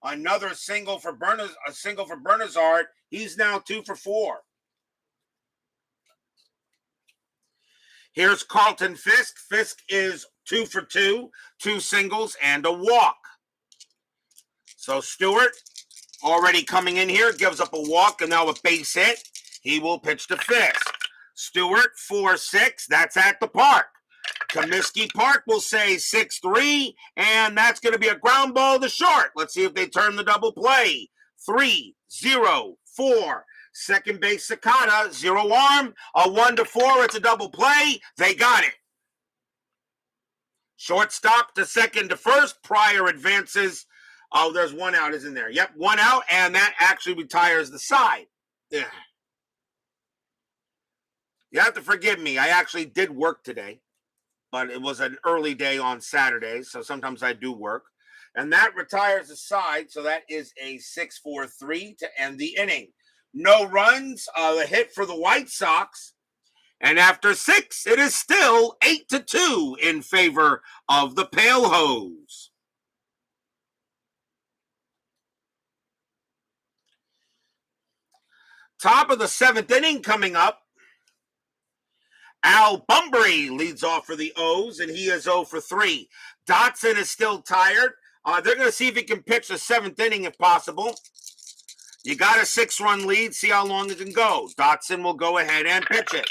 Another single for Bernazard. He's now 2 for 4. Here's Carlton Fisk. Fisk is 2 for 2. 2 singles and a walk. So Stewart already coming in here, gives up a walk and now a base hit. He will pitch to Fisk. Stewart 4-6. That's at the park. Comiskey Park will say 6-3, and that's going to be a ground ball to short. Let's see if they turn the double play. 3-0-4. Second base Cicada, 0 arm, a 1-4. It's a double play. They got it. Shortstop to second to first. Pryor advances. Oh, there's 1 out, isn't there? Yep, 1 out, and that actually retires the side. Yeah. You have to forgive me. I actually did work today, but it was an early day on Saturday, so sometimes I do work. And that retires the side, so that is a 6-4-3 to end the inning. No runs, the hit for the White Sox. And after 6, it is still 8-2 in favor of the Pale Hose. Top of the 7th inning coming up. Al Bunbury leads off for the O's, and he is 0 for 3. Dotson is still tired. They're going to see if he can pitch the 7th inning if possible. You got a 6-run lead. See how long it can go. Dotson will go ahead and pitch it.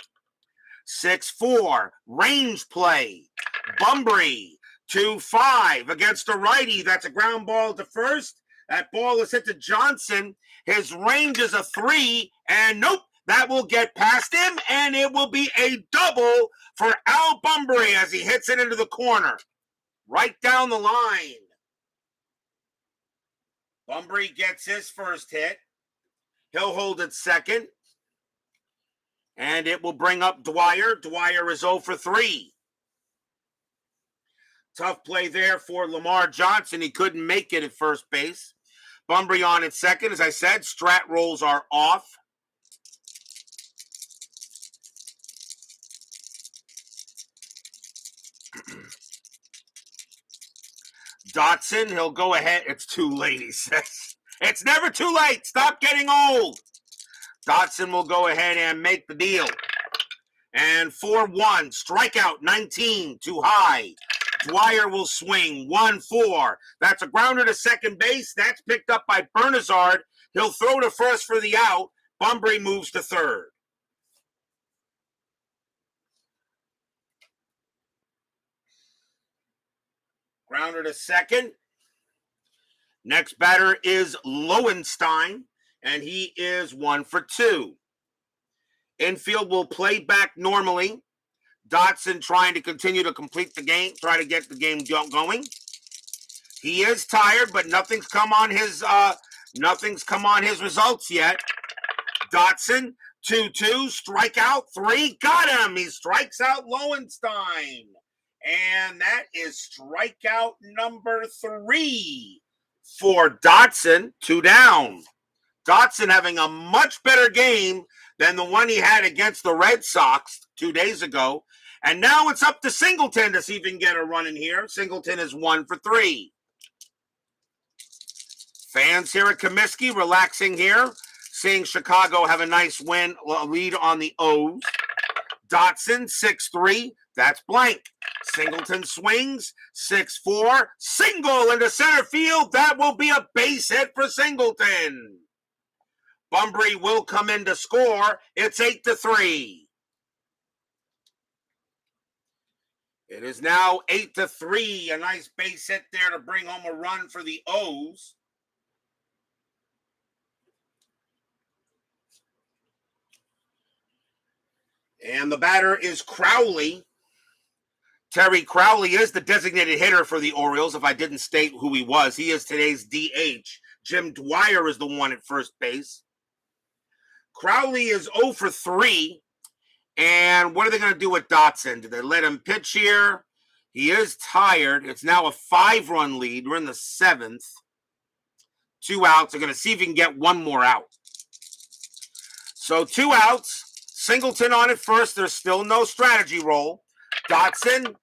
6-4. Range play. Bunbury 2-5 against a righty. That's a ground ball to first. That ball is hit to Johnson. His range is a 3, and nope. That will get past him, and it will be a double for Al Bunbury as he hits it into the corner. Right down the line. Bunbury gets his first hit. He'll hold it second. And it will bring up Dwyer. Dwyer is 0 for 3. Tough play there for Lamar Johnson. He couldn't make it at first base. Bunbury on at second. As I said, strat rolls are off. Dotson, he'll go ahead. It's too late, he says. It's never too late. Stop getting old. Dotson will go ahead and make the deal. And 4-1. Strikeout 19. Too high. Dwyer will swing. 1-4. That's a grounder to second base. That's picked up by Bernazard. He'll throw to first for the out. Bunbury moves to third. Grounder to second. Next batter is Lowenstein, and he is 1 for 2. Infield will play back normally. Dotson trying to continue to complete the game, try to get the game going. He is tired, but nothing's come on his results yet. Dotson 2-2, strikeout 3, got him. He strikes out Lowenstein. And that is strikeout number 3 for Dotson. 2 down. Dotson having a much better game than the one he had against the Red Sox 2 days ago. And now it's up to Singleton to see if he can get a run in here. Singleton is 1 for 3. Fans here at Comiskey relaxing here, seeing Chicago have a nice lead on the O's. Dotson 6-3. That's blank. Singleton swings, 6-4, single into center field. That will be a base hit for Singleton. Bunbury will come in to score. It's 8-3. It is now 8-3. A nice base hit there to bring home a run for the O's. And the batter is Crowley. Terry Crowley is the designated hitter for the Orioles, if I didn't state who he was. He is today's DH. Jim Dwyer is the one at first base. Crowley is 0 for 3. And what are they going to do with Dotson? Do they let him pitch here? He is tired. It's now a 5-run lead. We're in the 7th. 2 outs. They're going to see if he can get one more out. So 2 outs. Singleton on at first. There's still no strategy roll. Dotson,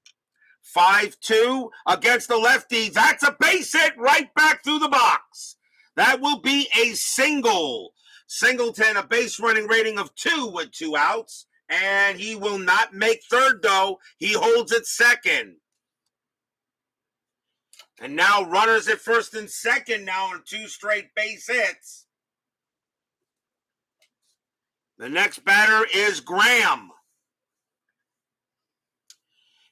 5-2 against the lefty. That's a base hit right back through the box. That will be a single. Singleton, a base running rating of 2 with 2 outs. And he will not make third, though. He holds at second. And now runners at first and second now on 2 straight base hits. The next batter is Graham.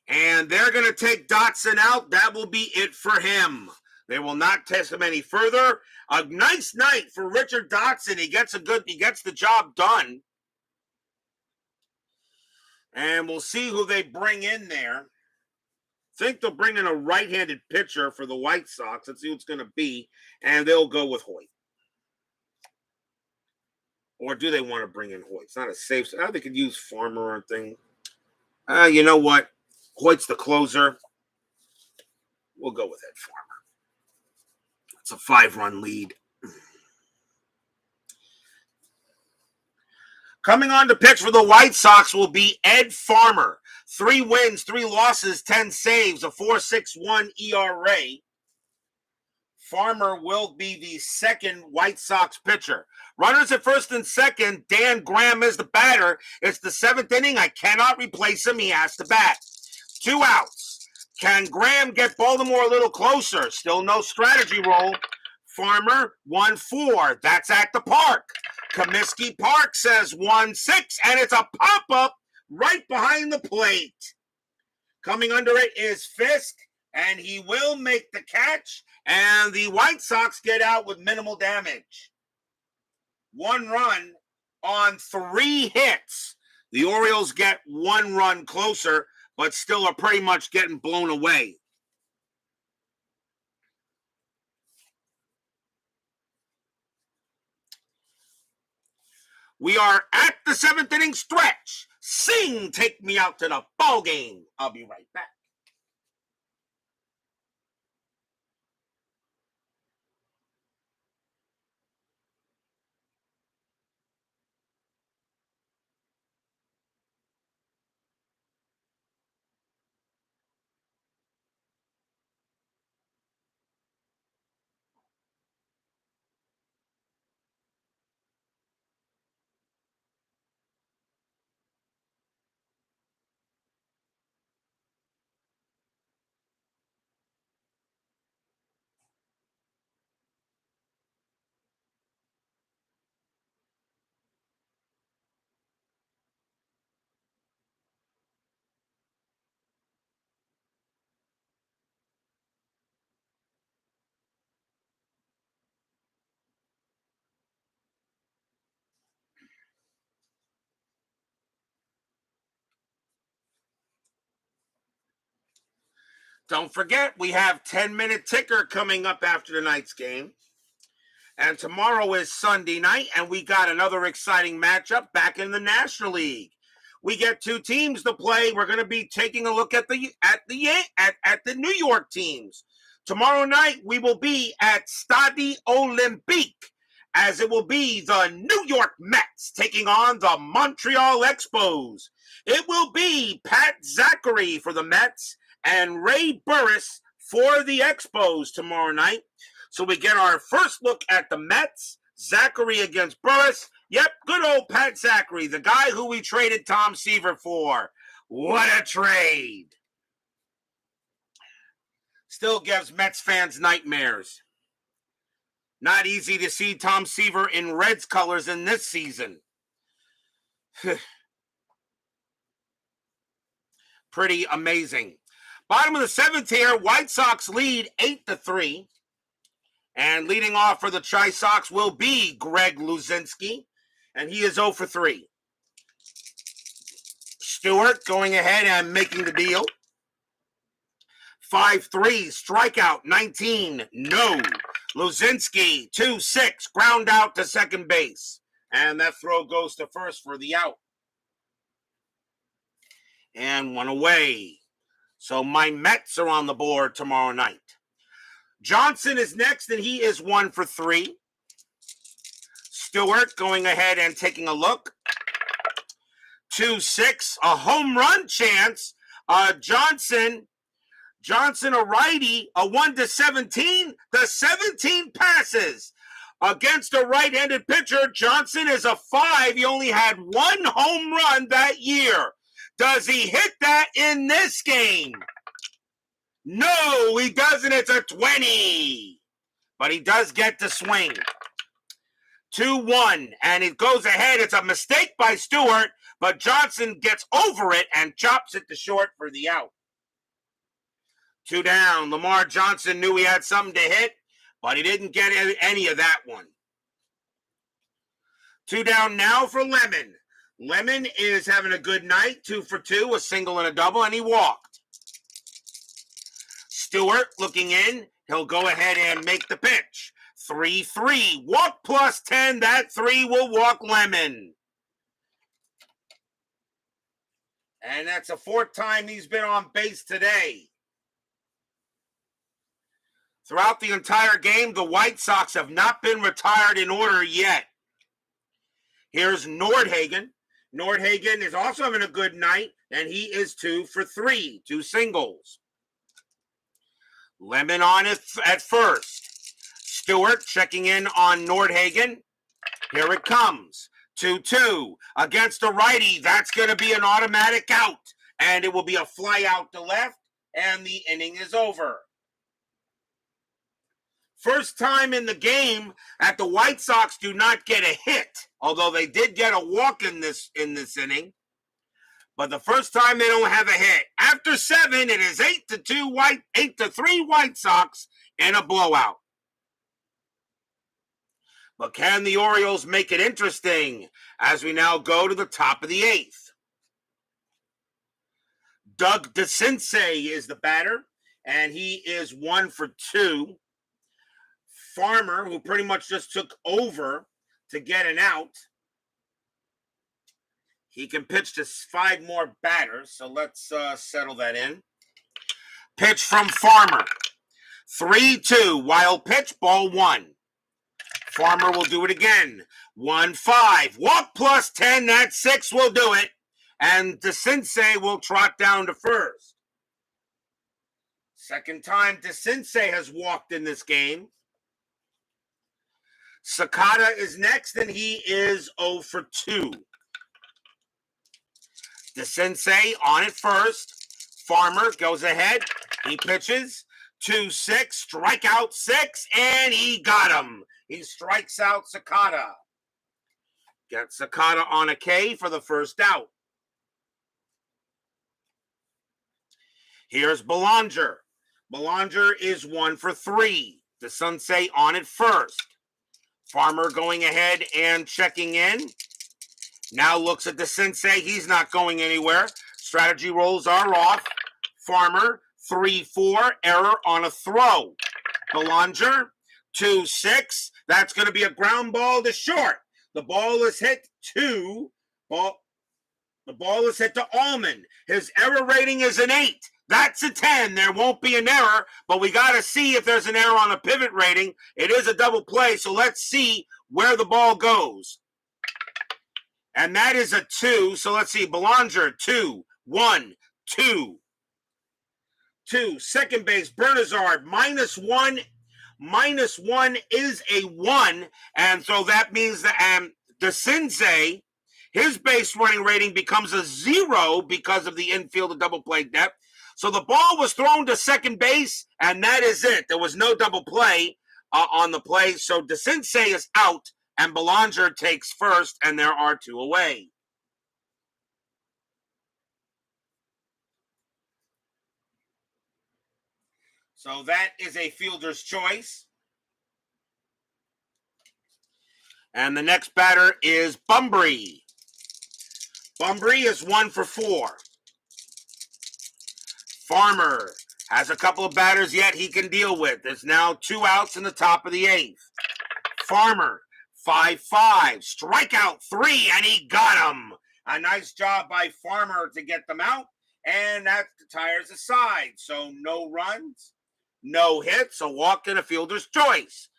And they're going to take Dotson out. That will be it for him. They will not test him any further. A nice night for Richard Dotson. He gets the job done. And we'll see who they bring in there. I think they'll bring in a right-handed pitcher for the White Sox. Let's see who it's going to be. And they'll go with Hoyt. Or do they want to bring in Hoyt? It's not a safe. They could use Farmer or thing. You know what? Hoyt's the closer. We'll go with Ed Farmer. It's a 5-run lead. Coming on to pitch for the White Sox will be Ed Farmer. 3 wins, 3 losses, 10 saves, a 4.61 ERA. Farmer will be the second White Sox pitcher. Runners at first and second. Dan Graham is the batter. It's the 7th inning. I cannot replace him. He has to bat. 2 outs. Can Graham get Baltimore a little closer? Still no strategy roll. Farmer, 1-4. That's at the park. Comiskey Park says 1-6, and it's a pop-up right behind the plate. Coming under it is Fisk, and he will make the catch, and the White Sox get out with minimal damage. 1 run on 3 hits. The Orioles get 1 run closer, but still are pretty much getting blown away. We are at the 7th inning stretch. Sing, take me out to the ball game. I'll be right back. Don't forget, we have 10-minute ticker coming up after tonight's game. And tomorrow is Sunday night, and we got another exciting matchup back in the National League. We get 2 teams to play. We're going to be taking a look at the New York teams. Tomorrow night, we will be at Stade Olympique, as it will be the New York Mets taking on the Montreal Expos. It will be Pat Zachary for the Mets and Ray Burris for the Expos tomorrow night. So we get our first look at the Mets. Zachary against Burris. Yep, good old Pat Zachary, the guy who we traded Tom Seaver for. What a trade. Still gives Mets fans nightmares. Not easy to see Tom Seaver in Reds colors in this season. Pretty amazing. Bottom of the seventh here, White Sox lead 8-3. And leading off for the Chi Sox will be Greg Luzinski, and he is 0 for 3. Stewart going ahead and making the deal. 5-3, strikeout, 19, no. Luzinski, 2-6, ground out to second base. And that throw goes to first for the out. And one away. So my Mets are on the board tomorrow night. Johnson is next, and he is 1 for 3. Stewart going ahead and taking a look. 2-6, a home run chance. Johnson, a righty, a 1-17. The 17 passes against a right-handed pitcher. Johnson is a 5. He only had 1 home run that year. Does he hit that in this game? No, he doesn't. It's a 20. But he does get the swing. 2-1, and it goes ahead. It's a mistake by Stewart, but Johnson gets over it and chops it to short for the out. 2 down. Lamar Johnson knew he had something to hit, but he didn't get any of that one. 2 down now for Lemon. Lemon is having a good night. 2 for 2, a single and a double, and he walked. Stewart looking in. He'll go ahead and make the pitch. 3-3. Walk plus 10. That 3 will walk Lemon. And that's the 4th time he's been on base today. Throughout the entire game, the White Sox have not been retired in order yet. Here's Nordhagen. Nordhagen is also having a good night, and he is 2 for 3, 2 singles. Lemon on it at first. Stewart checking in on Nordhagen. Here it comes. 2-2 against a righty. That's going to be an automatic out, and it will be a fly out to left, and the inning is over. First time in the game that the White Sox do not get a hit, although they did get a walk in this inning. But the first time they don't have a hit. After 7, it is 8-3 White Sox in a blowout. But can the Orioles make it interesting as we now go to the top of the 8th? Doug DeCinces is the batter, and he is 1 for 2. Farmer, who pretty much just took over to get an out. He can pitch to 5 more batters, so let's settle that in. Pitch from Farmer. 3-2, wild pitch, ball 1. Farmer will do it again. 1-5, walk plus 10, that 6 will do it. And DeCinces will trot down to first. Second time DeCinces has walked in this game. Cicada is next, and he is 0 for 2. DeCinces on it first. Farmer goes ahead. He pitches. 2-6, strikeout 6, and he got him. He strikes out Cicada. Gets Cicada on a K for the first out. Here's Belanger. Belanger is 1 for 3. DeCinces on it first. Farmer going ahead and checking in. Now looks at DeCinces. He's not going anywhere. Strategy rolls are off. Farmer, 3-4, error on a throw. Belanger, 2-6. That's going to be a ground ball to short. The ball is hit to Allman. His error rating is an 8. That's a 10. There won't be an error, but we got to see if there's an error on the pivot rating. It is a double play, so let's see where the ball goes. And that is a 2. So let's see. Belanger, 2, 1, 2. 2. Second base, Bernazard, -1. -1 is a 1. And so that means that DeCinces, his base running rating becomes a 0 because of the infield of double play depth. So the ball was thrown to second base, and that is it. There was no double play on the play. So DeCinces is out, and Belanger takes first, and there are 2 away. So that is a fielder's choice. And the next batter is Bumbry. Bumbry is 1 for 4. Farmer has a couple of batters yet he can deal with. There's now 2 outs in the top of the 8th. Farmer, 5-5, strikeout 3, and he got him. A nice job by Farmer to get them out, and that tires the side. So no runs, no hits, a walk and a fielder's choice.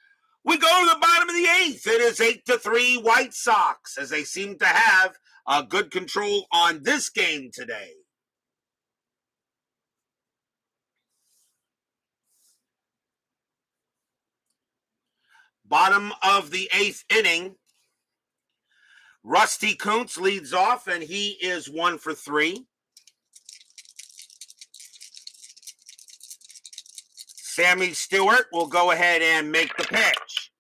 We go to the bottom of the 8th. It is 8-3 White Sox, as they seem to have a good control on this game today. Bottom of the 8th inning, Rusty Koontz leads off, and he is 1 for 3. Sammy Stewart will go ahead and make the pitch.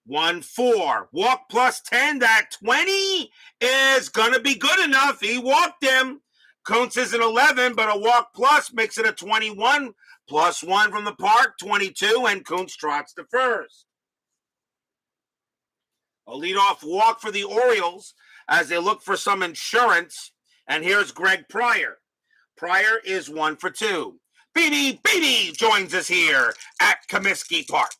1-4. Walk plus 10. That 20 is going to be good enough. He walked him. Koontz is an 11, but a walk plus makes it a 21. Plus 1 from the park, 22, and Koontz trots to first. A leadoff walk for the Orioles as they look for some insurance. And here's Greg Pryor. Pryor is 1 for 2. Beanie joins us here at Comiskey Park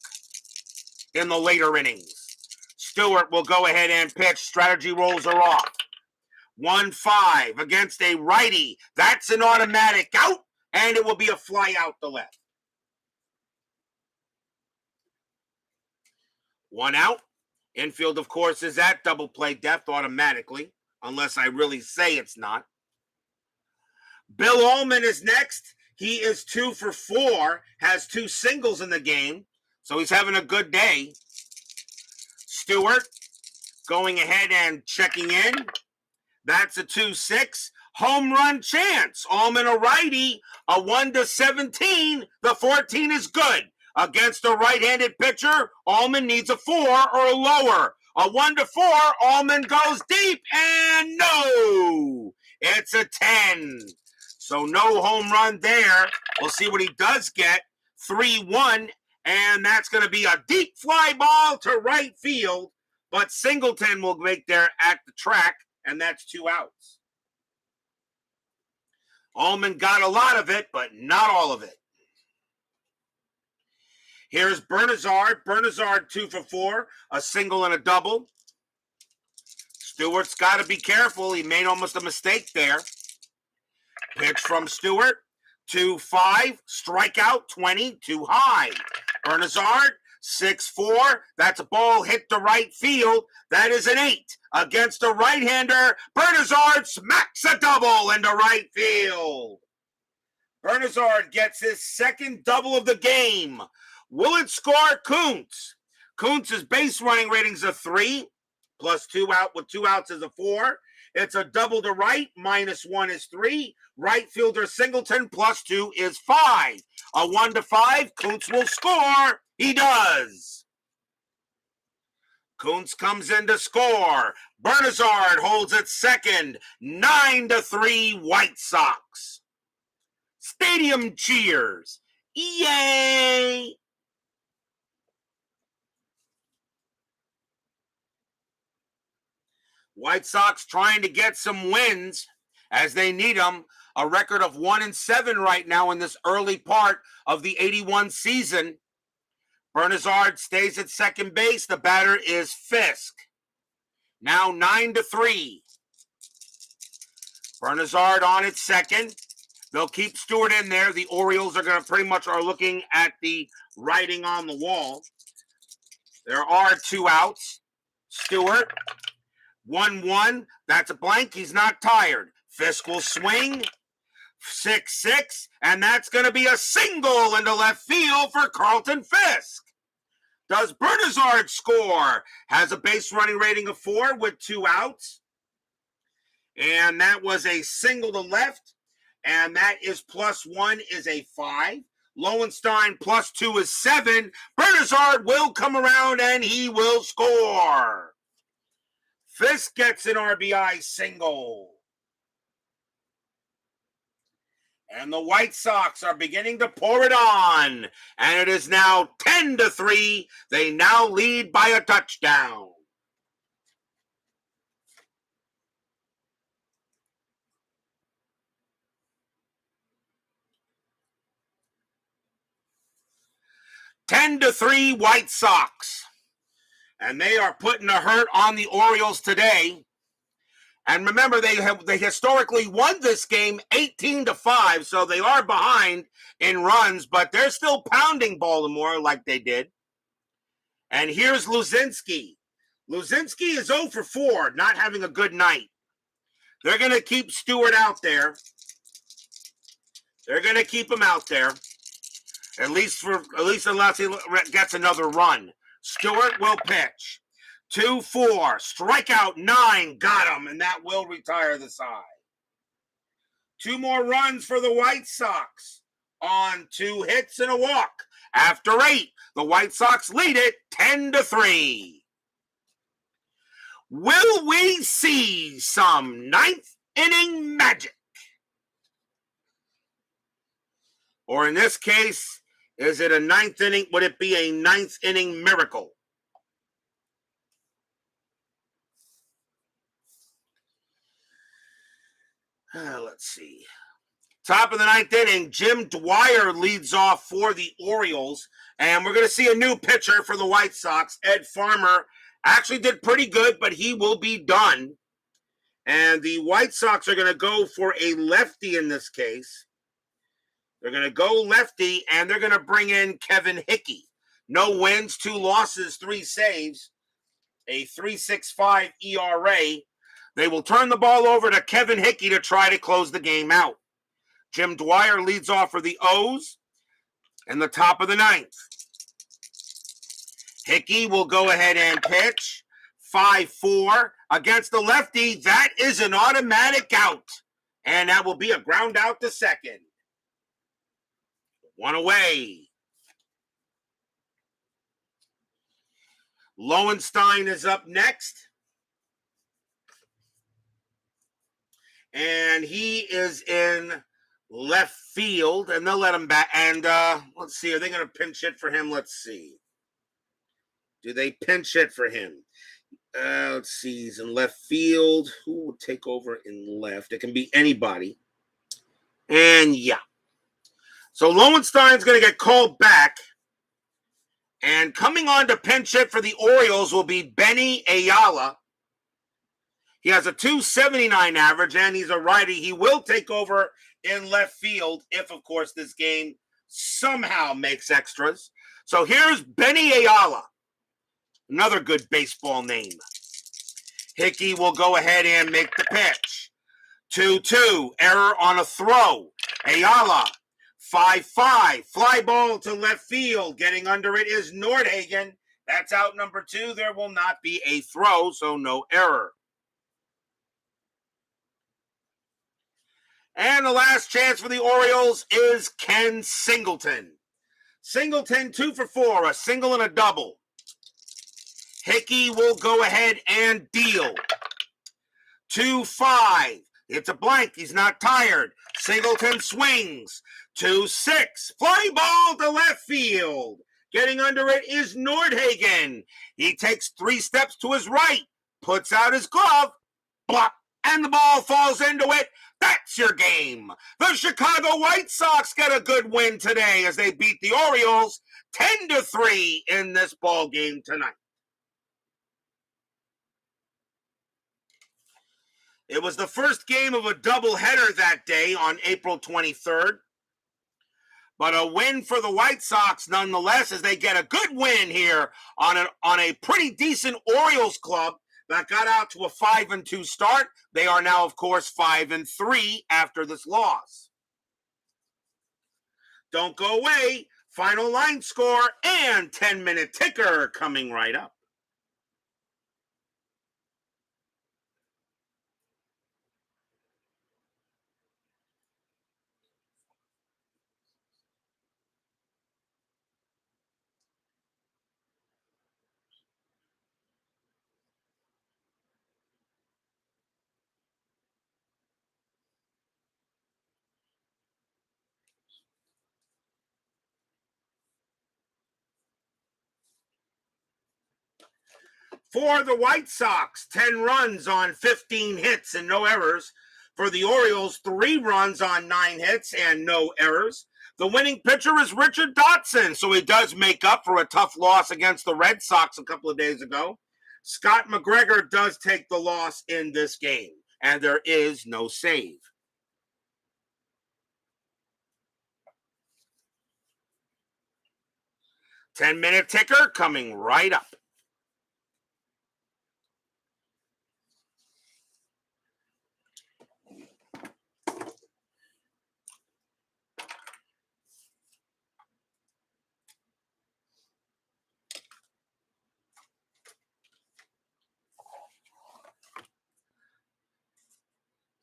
in the later innings. Stewart will go ahead and pitch. Strategy rolls are off. 1-5 against a righty. That's an automatic out, and it will be a fly out to left. 1 out. Infield, of course, is at double play depth automatically, unless I really say it's not. Bill Allman is next. He is 2 for 4, has 2 singles in the game, so he's having a good day. Stewart going ahead and checking in. That's a 2-6. Home run chance. Allman a righty, a 1-17. The 14 is good. Against a right-handed pitcher, Allman needs a 4 or a lower. A 1-4, Allman goes deep, and no! It's a 10. So no home run there. We'll see what he does get. 3-1, and that's going to be a deep fly ball to right field. But Singleton will make there at the track, and that's 2 outs. Allman got a lot of it, but not all of it. Here's Bernazard. Bernazard 2 for 4, a single and a double. Stewart's got to be careful. He made almost a mistake there. Pitch from Stewart. 2-5, strikeout 20, too high. Bernazard 6-4. That's a ball hit to right field. That is an 8 against a right-hander. Bernazard smacks a double into right field. Bernazard gets his second double of the game. Will it score Koontz? Koontz's base running rating's a 3, plus 2 out with 2 outs is a 4. It's a double to right, -1 is 3. Right fielder Singleton, plus 2 is 5. A 1-5, Koontz will score. He does. Koontz comes in to score. Bernazard holds it second. 9-3 White Sox. Stadium cheers. Yay! White Sox trying to get some wins as they need them. A record of 1-7 right now in this early part of the 81 season. Bernazard stays at second base. The batter is Fisk. Now 9-3. Bernazard on at second. They'll keep Stewart in there. The Orioles are going to pretty much are looking at the writing on the wall. There are 2 outs. Stewart. 1-1. That's a blank. He's not tired. Fisk will swing. 6-6. And that's going to be a single into left field for Carlton Fisk. Does Bernazard score? Has a base running rating of 4 with 2 outs. And that was a single to left. and that is +1 is a 5. Lowenstein +2 is 7. Bernazard will come around and he will score. Fisk gets an RBI single. And the White Sox are beginning to pour it on. And it is now 10-3. They now lead by a touchdown. (10-3) White Sox. And they are putting a hurt on the Orioles today. And remember, they historically won this game 18-5, so they are behind in runs, but they're still pounding Baltimore like they did. And here's Luzinski. Luzinski is 0 for 4, not having a good night. They're going to keep Stewart out there. They're going to keep him out there, at least unless he gets another run. Stewart will pitch. 2-4, strikeout 9, got him, and that will retire the side. 2 more runs for the White Sox on 2 hits and a walk. After 8, the White Sox lead it 10-3. Will we see some 9th inning magic? Or in this case, is it a 9th inning? Would it be a 9th inning miracle? Let's see. Top of the 9th inning, Jim Dwyer leads off for the Orioles. And we're going to see a new pitcher for the White Sox. Ed Farmer actually did pretty good, but he will be done. And the White Sox are going to go for a lefty in this case. They're going to go lefty, and they're going to bring in Kevin Hickey. No wins, 2 losses, 3 saves, a 3.65 ERA. They will turn the ball over to Kevin Hickey to try to close the game out. Jim Dwyer leads off for the O's in the top of the 9th. Hickey will go ahead and pitch. 5-4 against the lefty. That is an automatic out. And that will be a ground out to second. 1 away. Lowenstein is up next. And he is in left field, and they'll let him back. And let's see, are they going to pinch hit for him? Let's see. Do they pinch hit for him? Let's see, he's in left field. Who will take over in left? It can be anybody. And yeah. So Lowenstein's going to get called back. And coming on to pinch hit for the Orioles will be Benny Ayala. He has a .279 average, and he's a righty. He will take over in left field if, of course, this game somehow makes extras. So here's Benny Ayala, another good baseball name. Hickey will go ahead and make the pitch. 2-2, error on a throw. Ayala, 5-5, fly ball to left field. Getting under it is Nordhagen. That's out number 2. There will not be a throw, so no error. And the last chance for the Orioles is Ken Singleton. Singleton 2 for 4, a single and a double. Hickey will go ahead and deal. 2-5. It's a blank. He's not tired. Singleton swings. 2-6. Fly ball to left field. Getting under it is Nordhagen. He takes 3 steps to his right. Puts out his glove. Block. And the ball falls into it. That's your game. The Chicago White Sox get a good win today as they beat the Orioles 10-3 in this ball game tonight. It was the first game of a doubleheader that day on April 23rd. But a win for the White Sox nonetheless as they get a good win here on a pretty decent Orioles club that got out to a 5-2 start. They are now, of course, 5-3 after this loss. Don't go away. Final line score and 10-minute ticker coming right up. For the White Sox, 10 runs on 15 hits and no errors. For the Orioles, 3 runs on 9 hits and no errors. The winning pitcher is Richard Dotson, so he does make up for a tough loss against the Red Sox a couple of days ago. Scott McGregor does take the loss in this game, and there is no save. Ten-minute ticker coming right up.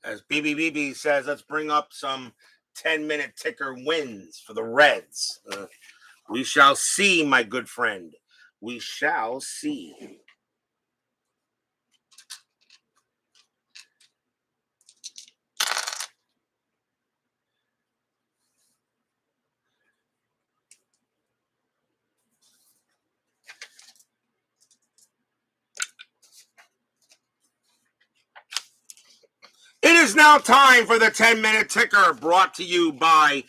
As BBBB says, let's bring up some 10-minute ticker wins for the Reds. We shall see, my good friend. We shall see. It is now time for the 10-minute ticker, brought to you by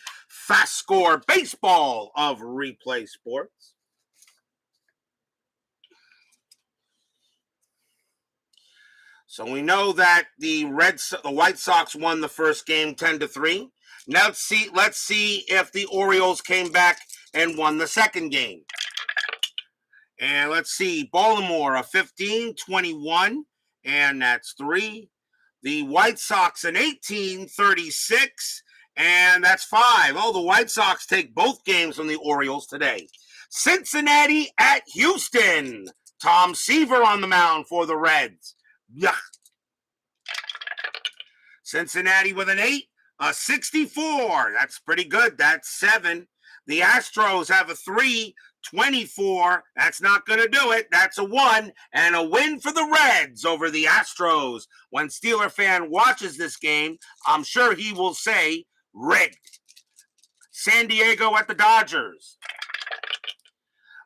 FastScore Baseball of Replay Sports. So we know that the White Sox won the first game 10-3. Now let's see if the Orioles came back and won the second game. And let's see, Baltimore a 15-21, and that's 3. The White Sox an 18-36, and that's 5. Oh, the White Sox take both games from the Orioles today. Cincinnati at Houston. Tom Seaver on the mound for the Reds. Yuck. Cincinnati with an 8, a 64. That's pretty good. That's 7. The Astros have a 3-24. That's not going to do it. That's a 1, and a win for the Reds over the Astros. When Steeler fan watches this game, I'm sure he will say, rigged. San Diego at the Dodgers.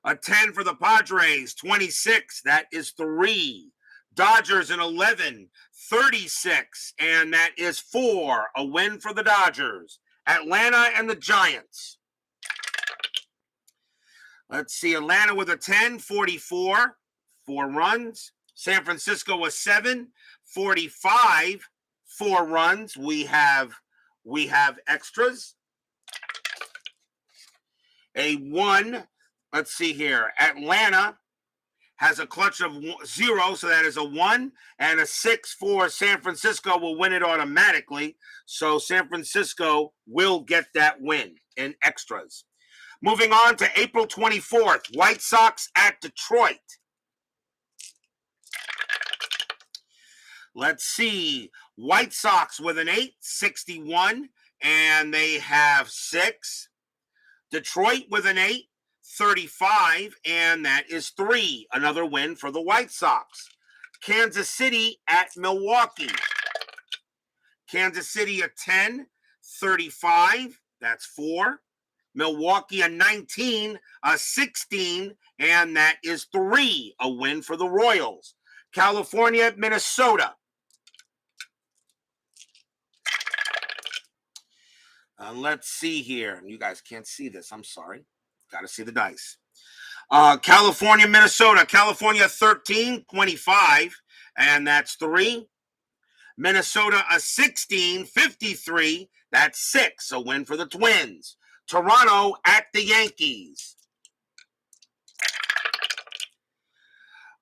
A 10 for the Padres, 26. That is 3. Dodgers an 11, 36, and that is 4. A win for the Dodgers. Atlanta and the Giants. Let's see, Atlanta with a 10, 44, 4 runs. San Francisco a 7, 45, 4 runs. We have extras. A 1, let's see here. Atlanta has a clutch of 0, so that is a 1, and a 6 for San Francisco will win it automatically. So San Francisco will get that win in extras. Moving on to April 24th, White Sox at Detroit. Let's see, White Sox with an 8, 61, and they have 6. Detroit with an 8, 35, and that is 3. Another win for the White Sox. Kansas City at Milwaukee. Kansas City a 10, 35, that's 4. Milwaukee a 19, a 16, and that is 3. A win for the Royals. California at Minnesota. Let's see here. You guys can't see this. I'm sorry. Got to see the dice. California, Minnesota. California 13, 25, and that's 3. Minnesota a 16, 53, that's 6. A win for the Twins. Toronto at the Yankees.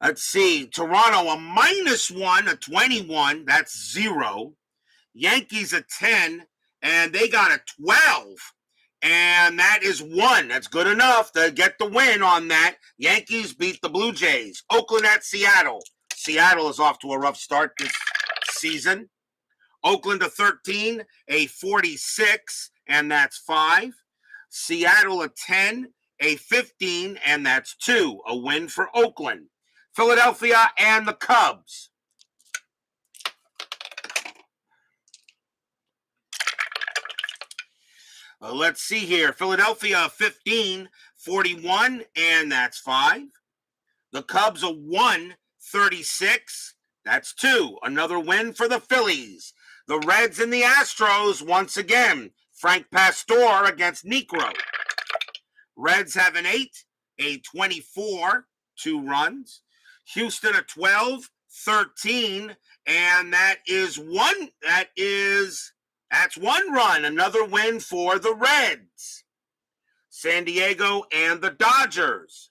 Let's see. Toronto a -1, a 21. That's 0. Yankees a 10, and they got a 12. And that is 1. That's good enough to get the win on that. Yankees beat the Blue Jays. Oakland at Seattle. Seattle is off to a rough start this season. Oakland a 13, a 46, and that's 5. Seattle a 10, a 15, and that's 2. A win for Oakland. Philadelphia and the Cubs. Let's see here. Philadelphia 15, 41, and that's 5. The Cubs a 1, 36. That's 2. Another win for the Phillies. The Reds and the Astros once again. Frank Pastor against Negro. Reds have an 8, a 24, 2 runs. Houston a 12, 13, and that's 1 run. Another win for the Reds. San Diego and the Dodgers.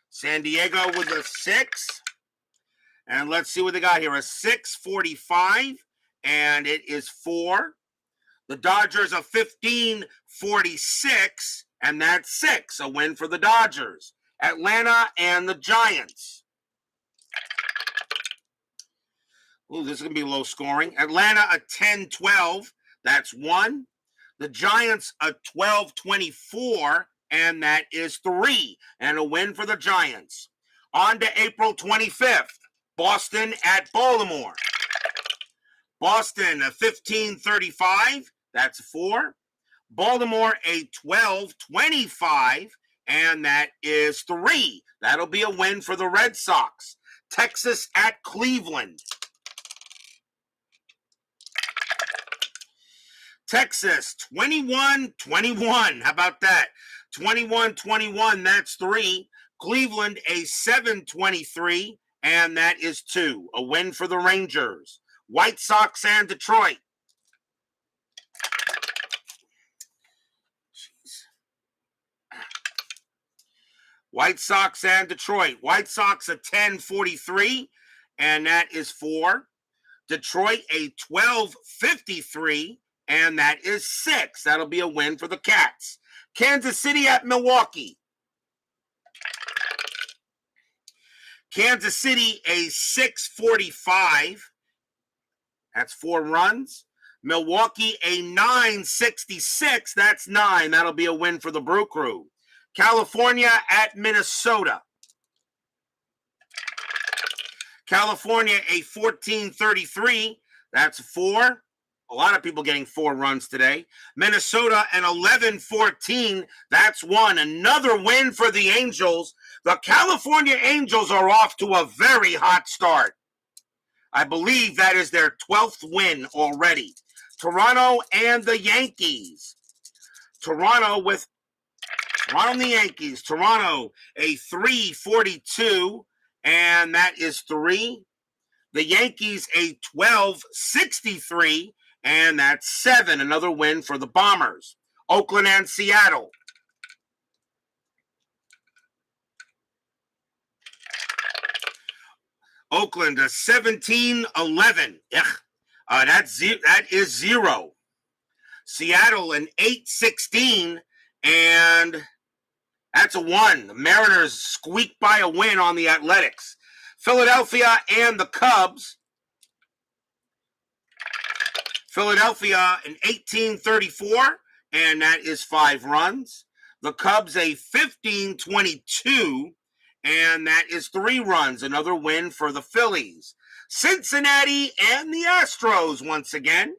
San Diego with a 6. And let's see what they got here. A 6.45, and it is 4. The Dodgers a 15.46, and that's 6. A win for the Dodgers. Atlanta and the Giants. Ooh, this is going to be low scoring. Atlanta a 10-12. That's 1. The Giants a 12-24, and that is 3. And a win for the Giants. On to April 25th. Boston at Baltimore. Boston a 15-35. That's 4. Baltimore a 12-25, and that is 3. That'll be a win for the Red Sox. Texas at Cleveland. Texas 21-21. How about that? 21-21, that's 3. Cleveland a 7-23, and that is 2. A win for the Rangers. White Sox and Detroit. White Sox and Detroit. White Sox a 10-43, and that is 4. Detroit a 12-53, and that is 6. That'll be a win for the Cats. Kansas City at Milwaukee. Kansas City a 6.45. That's 4 runs. Milwaukee a 9.66. That's 9. That'll be a win for the Brew Crew. California at Minnesota. California a 14.33. That's 4. A lot of people getting 4 runs today. Minnesota an 11-14. That's 1. Another win for the Angels. The California Angels are off to a very hot start. I believe that is their 12th win already. Toronto and the Yankees. Toronto and the Yankees. Toronto a 3.42, and that is 3. The Yankees a 12.63, and that's 7. Another win for the Bombers. Oakland and Seattle. Oakland a 17-11. That is 0. Seattle an 8-16, and that's a 1. The Mariners squeaked by a win on the Athletics. Philadelphia and the Cubs. Philadelphia an 18-34, and that is 5 runs. The Cubs a 15-22, and that is 3 runs. Another win for the Phillies. Cincinnati and the Astros once again.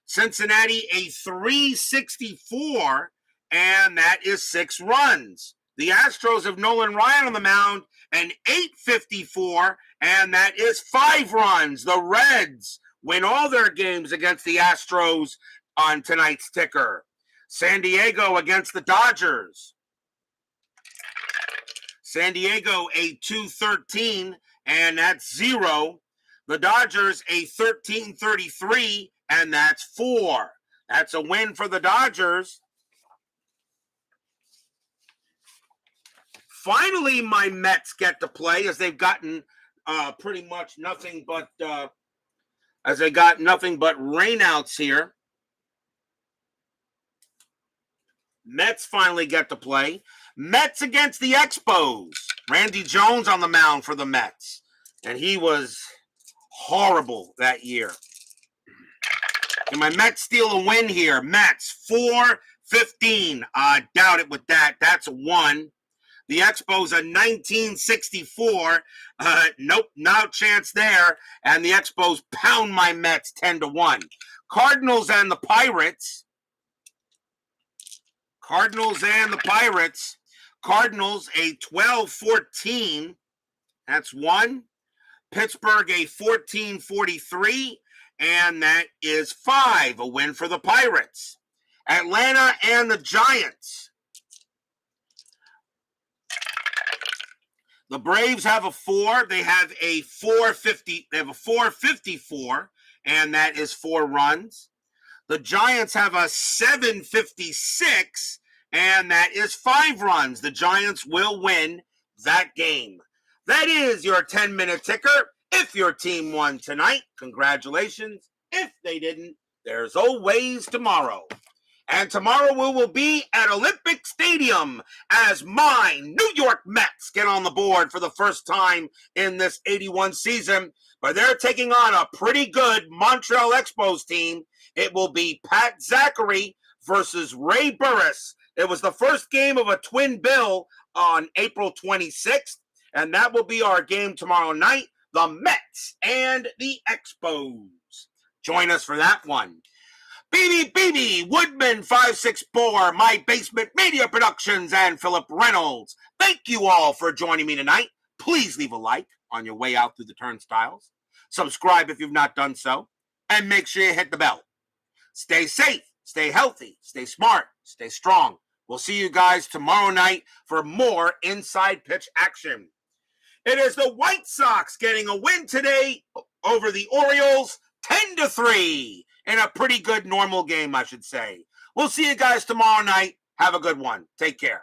Cincinnati a 3.64, and that is 6 runs. The Astros have Nolan Ryan on the mound, an 8.54, and that is 5 runs. The Reds win all their games against the Astros on tonight's ticker. San Diego against the Dodgers. San Diego a 2.13, and that's 0. The Dodgers a 13.33, and that's 4. That's a win for the Dodgers. Finally, my Mets get to play, as they've gotten pretty much nothing but rainouts here. Mets finally get to play. Mets against the Expos. Randy Jones on the mound for the Mets, and he was horrible that year. Can my Mets steal a win here? Mets 4-15. Doubt it with that. That's a 1. The Expos a 1964. Nope, no chance there. And the Expos pound my Mets 10-1. Cardinals and the Pirates. Cardinals and the Pirates. Cardinals a 12-14. That's 1. Pittsburgh a 14-43, and that is 5. A win for the Pirates. Atlanta and the Giants. The Braves have a 4. They have a 450. They have a 454, and that is 4 runs. The Giants have a 756, and that is 5 runs. The Giants will win that game. That is your 10-minute ticker. If your team won tonight, congratulations. If they didn't, there's always tomorrow. And tomorrow we will be at Olympic Stadium as my New York Mets get on the board for the first time in this 81 season. But they're taking on a pretty good Montreal Expos team. It will be Pat Zachary versus Ray Burris. It was the first game of a twin bill on April 26th. And that will be our game tomorrow night, the Mets and the Expos. Join us for that one. BB, Woodman 564, My Basement Media Productions, and Philip Reynolds. Thank you all for joining me tonight. Please leave a like on your way out through the turnstiles. Subscribe if you've not done so. And make sure you hit the bell. Stay safe, stay healthy, stay smart, stay strong. We'll see you guys tomorrow night for more Inside Pitch action. It is the White Sox getting a win today over the Orioles, 10-3. In a pretty good normal game, I should say. We'll see you guys tomorrow night. Have a good one. Take care.